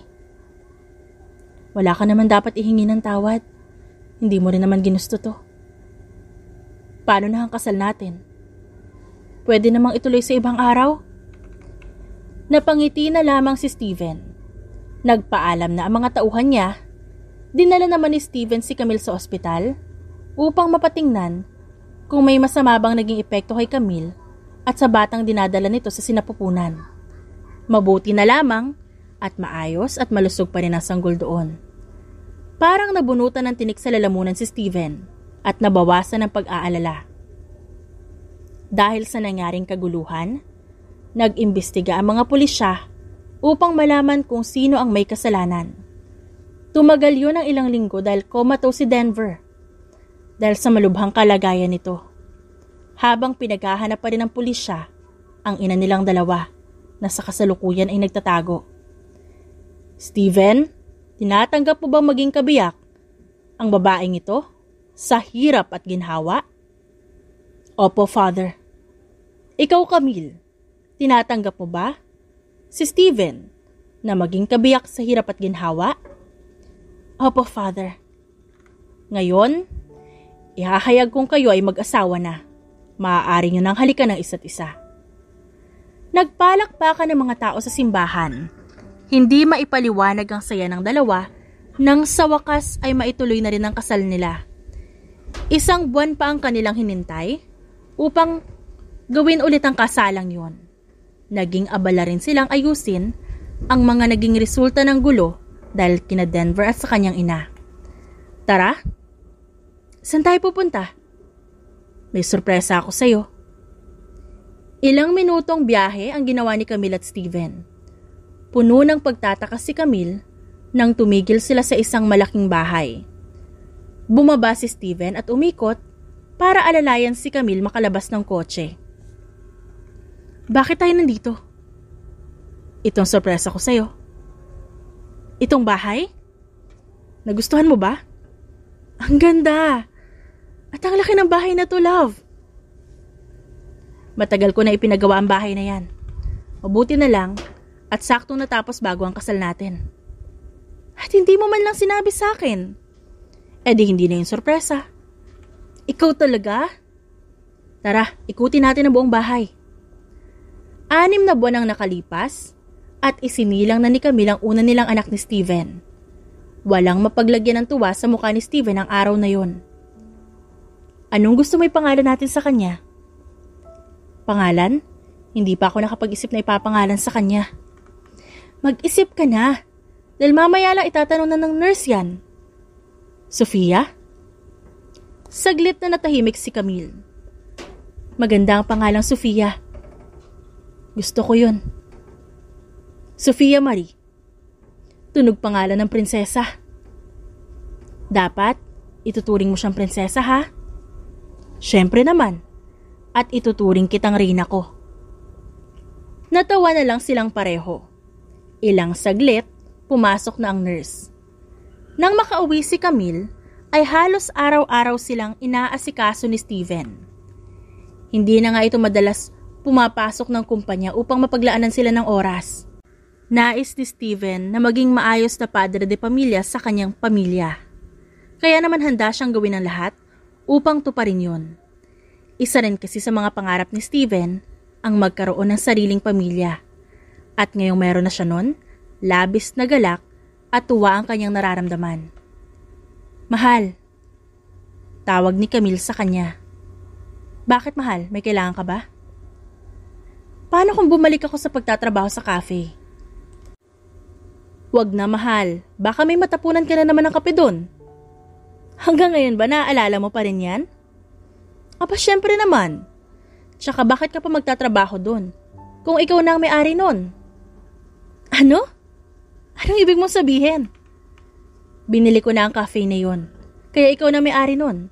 Wala ka naman dapat ihingi ng tawad. Hindi mo rin naman ginusto to. Paano na ang kasal natin? Pwede namang ituloy sa ibang araw? Napangiti na lamang si Steven. Nagpaalam na ang mga tauhan niya. Dinala naman ni Steven si Camille sa ospital upang mapatingnan kung may masama bang naging epekto kay Camille at sa batang dinadala nito sa sinapupunan. Mabuti na lamang at maayos at malusog pa rin ang sanggol doon. Parang nabunutan ng tinik sa lalamunan si Steven at nabawasan ng pag-aalala. Dahil sa nangyaring kaguluhan, nag-imbestiga ang mga pulisya upang malaman kung sino ang may kasalanan. Tumagal yun ng ilang linggo dahil comatose si Denver. Dahil sa malubhang kalagayan nito. Habang pinaghahanap pa rin ng pulisya ang ina nilang dalawa na sa kasalukuyan ay nagtatago. Steven, tinatanggap mo bang maging kabiyak ang babaeng ito sa hirap at ginhawa? Opo, Father. Ikaw, Camille, tinatanggap mo ba si Steven na maging kabiyak sa hirap at ginhawa? Opo, Father. Ngayon, ihahayag kong kayo ay mag-asawa na. Maaari nyo nang halikan ng isa't isa. Nagpalakpakan ng mga tao sa simbahan. Hindi maipaliwanag ang saya ng dalawa nang sa wakas ay maituloy na rin ang kasal nila. 1 buwan pa ang kanilang hinintay upang gawin ulit ang kasalang yon. Naging abala rin silang ayusin ang mga naging resulta ng gulo dahil kina Denver at sa kanyang ina. Tara, saan tayo pupunta? May sorpresa ako sa'yo. Ilang minutong biyahe ang ginawa ni Camille at Steven. Puno ng pagtataka si Camille nang tumigil sila sa isang malaking bahay. Bumaba si Steven at umikot para alalayan si Camille makalabas ng kotse. Bakit tayo nandito? Itong sorpresa ko sa'yo. Itong bahay? Nagustuhan mo ba? Ang ganda! At ang laki ng bahay na to, love. Matagal ko na ipinagawa ang bahay na yan. Mabuti na lang at saktong natapos bago ang kasal natin. At hindi mo man lang sinabi sa akin. Eh di hindi na yung sorpresa. Ikaw talaga? Tara, ikutin natin ang buong bahay. 6 na buwan ang nakalipas at isinilang na ni Camille ang una nilang anak ni Steven. Walang mapaglagyan ng tuwa sa mukha ni Steven ang araw na yon. Anong gusto mo ipangalan natin sa kanya? Pangalan? Hindi pa ako nakapag-isip na ipapangalan sa kanya. Mag-isip ka na. Dahil mamaya lang itatanong na ng nurse yan. Sofia? Saglit na natahimik si Camille. Maganda ang pangalang Sofia. Gusto ko yun. Sofia Marie. Tunog pangalan ng prinsesa. Dapat, ituturing mo siyang prinsesa ha? Siyempre naman. At ituturing kitang reyna ko. Natawa na lang silang pareho. Ilang saglit, pumasok na ang nurse. Nang makauwi si Camille, ay halos araw-araw silang inaasikaso ni Steven. Hindi na nga ito madalas pumapasok ng kumpanya upang mapaglaanan sila ng oras. Nais ni Steven na maging maayos na padre de pamilya sa kanyang pamilya. Kaya naman handa siyang gawin ang lahat upang tuparin yun. Isa rin kasi sa mga pangarap ni Steven ang magkaroon ng sariling pamilya. At ngayong meron na siya nun, labis na galak at tuwa ang kanyang nararamdaman. Mahal. Tawag ni Camille sa kanya. Bakit mahal? May kailangan ka ba? Paano kung bumalik ako sa pagtatrabaho sa cafe? Wag na mahal. Baka may matapunan ka na naman ng kape doon. Hanggang ngayon ba naaalala mo pa rin yan? Aba syempre naman. Tsaka bakit ka pa magtatrabaho doon? Kung ikaw na ang may-ari nun. Ano? Anong ibig mong sabihin? Binili ko na ang cafe na yon. Kaya ikaw na may-ari nun.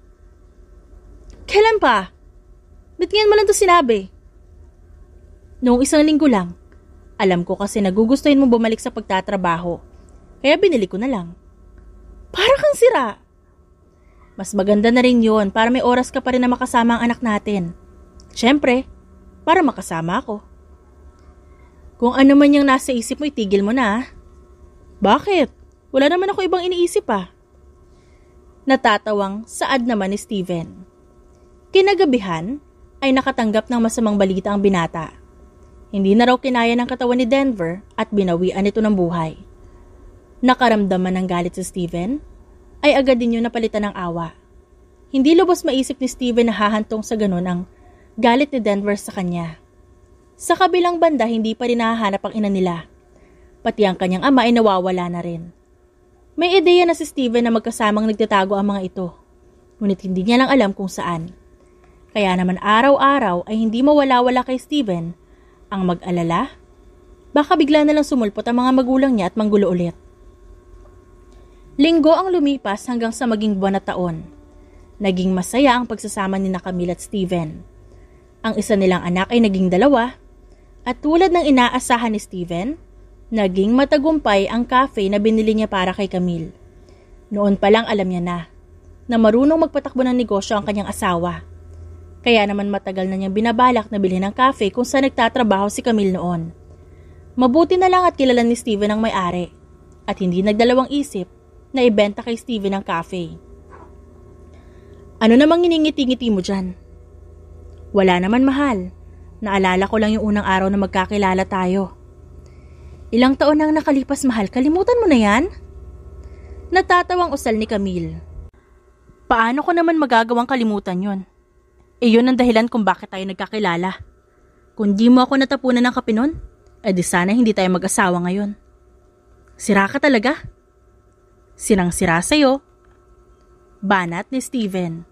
Kailan pa? Ba't ngayon mo lang ito sinabi? Noong 1 linggo lang. Alam ko kasi nagugustuhin mo bumalik sa pagtatrabaho. Kaya binili ko na lang. Para kang sira. Mas maganda na rin yun para may oras ka pa rin na makasama ang anak natin. Siyempre, para makasama ako. Kung ano man yung nasa isip mo, itigil mo na. Bakit? Wala naman ako ibang iniisip pa. Natatawang saad naman ni Steven. Kinagabihan ay nakatanggap ng masamang balita ang binata. Hindi na raw kinaya ng katawan ni Denver at binawian ito ng buhay. Nakaramdaman ng galit si Steven, ay agad din yun napalitan ng awa. Hindi lubos maisip ni Steven na hahantong sa ganun ang galit ni Denver sa kanya. Sa kabilang banda, hindi pa rin nahahanap ang ina nila. Pati ang kanyang ama ay nawawala na rin. May ideya na si Steven na magkasamang nagtatago ang mga ito. Ngunit hindi niya lang alam kung saan. Kaya naman araw-araw ay hindi mawala-wala kay Steven ang mag-alala. Baka bigla na lang sumulpot ang mga magulang niya at manggulo ulit. Linggo ang lumipas hanggang sa maging buwan na taon. Naging masaya ang pagsasama ni Camille at Steven. Ang isa nilang anak ay naging 2 at tulad ng inaasahan ni Steven, naging matagumpay ang cafe na binili niya para kay Camille. Noon pa lang alam niya na marunong magpatakbo ng negosyo ang kanyang asawa. Kaya naman matagal na niyang binabalak na bilhin ng cafe kung saan nagtatrabaho si Camille noon. Mabuti na lang at kilala ni Steven ang may-ari at hindi nagdalawang isip na ibenta kay Steven ang cafe. Ano namang iningiti-ngiti mo dyan? Wala naman mahal. Naalala ko lang yung unang araw na magkakilala tayo. Ilang taon nang nakalipas, mahal, kalimutan mo na yan? Natatawang usal ni Camille. Paano ko naman magagawang kalimutan yon? Yun ang dahilan kung bakit tayo nagkakilala. Kung di mo ako natapunan ng kape nun, di sana hindi tayo mag-asawa ngayon. Sira ka talaga. Sirang-sira sa'yo. Banat ni Steven.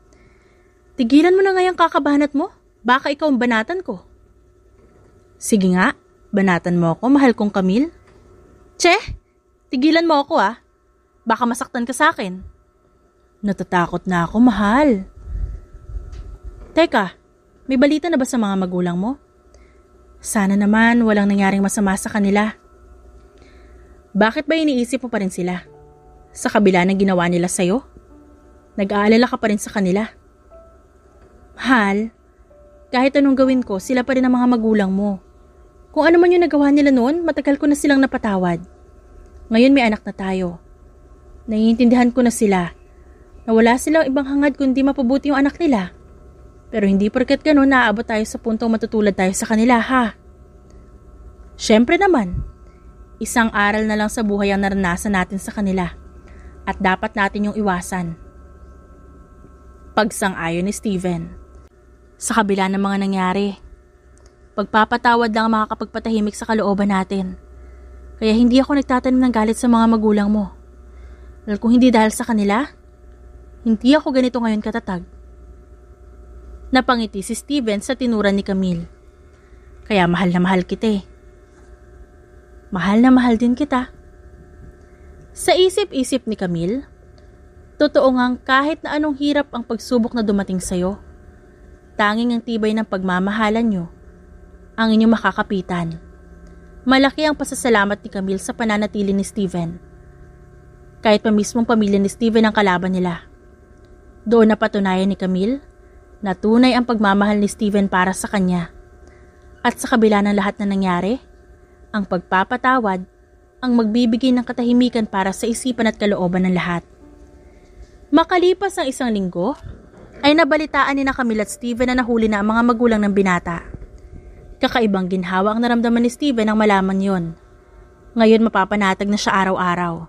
Tigilan mo na ngayang kakabanat mo. Baka ikaw ang banatan ko. Sige nga, banatan mo ako, mahal kong Camille. Che, tigilan mo ako Baka masaktan ka sa akin. Natatakot na ako, mahal. Teka, may balita na ba sa mga magulang mo? Sana naman walang nangyaring masama sa kanila. Bakit ba iniisip mo pa rin sila? Sa kabila ng ginawa nila sa'yo? Nag-aalala ka pa rin sa kanila? Mahal, kahit anong gawin ko, sila pa rin ang mga magulang mo. Kung ano man yung nagawa nila noon, matagal ko na silang napatawad. Ngayon may anak na tayo. Naiintindihan ko na sila na wala silang ibang hangad kundi mapabuti yung anak nila. Pero hindi porket gano'n naaabot tayo sa puntong matutulad tayo sa kanila, ha? Siyempre naman, isang aral na lang sa buhay ang naranasan natin sa kanila at dapat natin yung iwasan. Pagsang-ayon ni Steven. Sa kabila ng mga nangyari, pagpapatawad lang ang makakapagpatahimik sa kalooban natin. Kaya hindi ako nagtatanim ng galit sa mga magulang mo. Dahil kung hindi dahil sa kanila, hindi ako ganito ngayon katatag. Napangiti si Steven sa tinuran ni Camille. Kaya mahal na mahal kita. Mahal na mahal din kita. Sa isip-isip ni Camille, totoo ngang kahit na anong hirap ang pagsubok na dumating sa'yo, tanging ang tibay ng pagmamahalan nyo ang inyong makakapitan. Malaki ang pasasalamat ni Camille sa pananatili ni Steven. Kahit pa mismong pamilya ni Steven ang kalaban nila. Doon napatunayan ni Camille na tunay ang pagmamahal ni Steven para sa kanya. At sa kabila ng lahat na nangyari, ang pagpapatawad ang magbibigay ng katahimikan para sa isipan at kalooban ng lahat. Makalipas ang isang linggo, ay nabalitaan ni na Camille at Steven na nahuli na ang mga magulang ng binata. Kakaibang ginhawa ang naramdaman ni Steven nang malaman yon. Ngayon mapapanatag na siya araw-araw.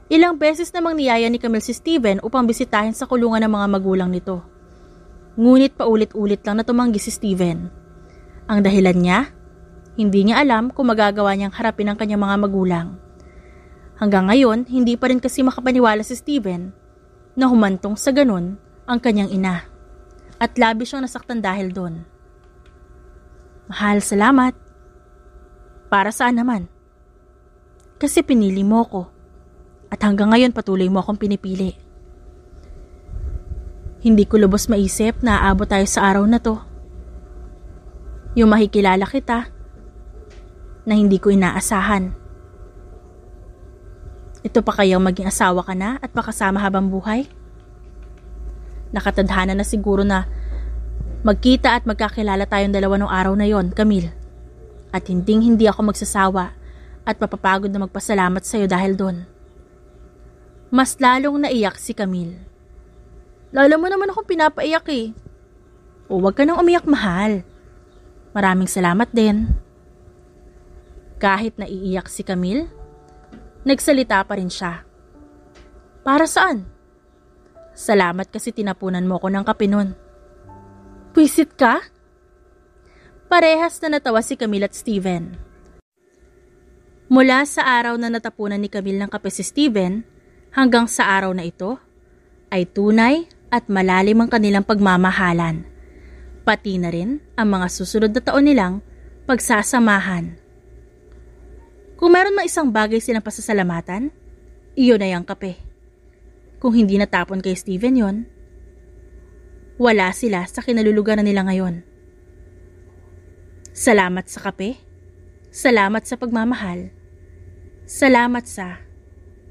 Ilang beses namang niyaya ni Camille si Steven upang bisitahin sa kulungan ng mga magulang nito. Ngunit paulit-ulit lang na tumanggi si Steven. Ang dahilan niya, hindi niya alam kung magagawa niyang harapin ang kanyang mga magulang. Hanggang ngayon, hindi pa rin kasi makapaniwala si Steven na humantong sa ganun ang kanyang ina. At labis siyang nasaktan dahil doon. Mahal, salamat. Para saan naman? Kasi pinili mo ko. At hanggang ngayon patuloy mo akong pinipili. Hindi ko lubos maisip na aabot tayo sa araw na to. Yung makikilala kita na hindi ko inaasahan. Ito pa kayang maging asawa ka na at makasama habang buhay? Nakatadhana na siguro na magkita at magkakilala tayong dalawa nung araw na yon, Camille. At hindi ako magsasawa at mapapagod na magpasalamat sa'yo dahil doon. Mas lalong naiyak si Camille. Lalo mo naman akong pinapaiyak O wag ka nang umiyak, mahal. Maraming salamat din. Kahit naiiyak si Camille, nagsalita pa rin siya. Para saan? Salamat kasi tinapunan mo ko ng kape nun. Pwisit ka? Parehas na natawa si Camille at Steven. Mula sa araw na natapunan ni Camille ng kape si Steven, hanggang sa araw na ito, ay tunay at malalim ang kanilang pagmamahalan. Pati na rin ang mga susunod na taon nilang pagsasamahan. Kung meron mang isang bagay silang pasasalamatan, iyon ay ang kape. Kung hindi natapon kay Steven yon, wala sila sa kinalulugaran nila ngayon. Salamat sa kape, salamat sa pagmamahal, salamat sa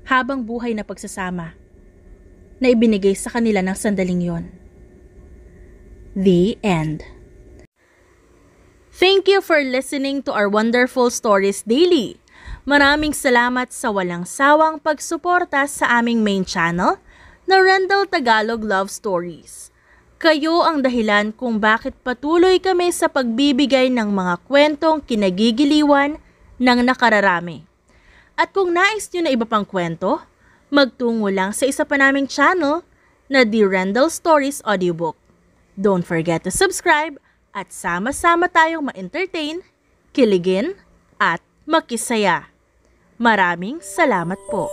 habang buhay na pagsasama na ibinigay sa kanila ng sandaling yon. The end. Thank you for listening to our wonderful stories daily. Maraming salamat sa walang sawang pagsuporta sa aming main channel na Rendell Tagalog Love Stories. Kayo ang dahilan kung bakit patuloy kami sa pagbibigay ng mga kwentong kinagigiliwan, ng nakararami. At kung nais nyo na iba pang kwento, magtungo lang sa isa pa naming channel na The Rendell Stories Audiobook. Don't forget to subscribe at sama-sama tayong ma-entertain, kiligin, at makisaya. Maraming salamat po.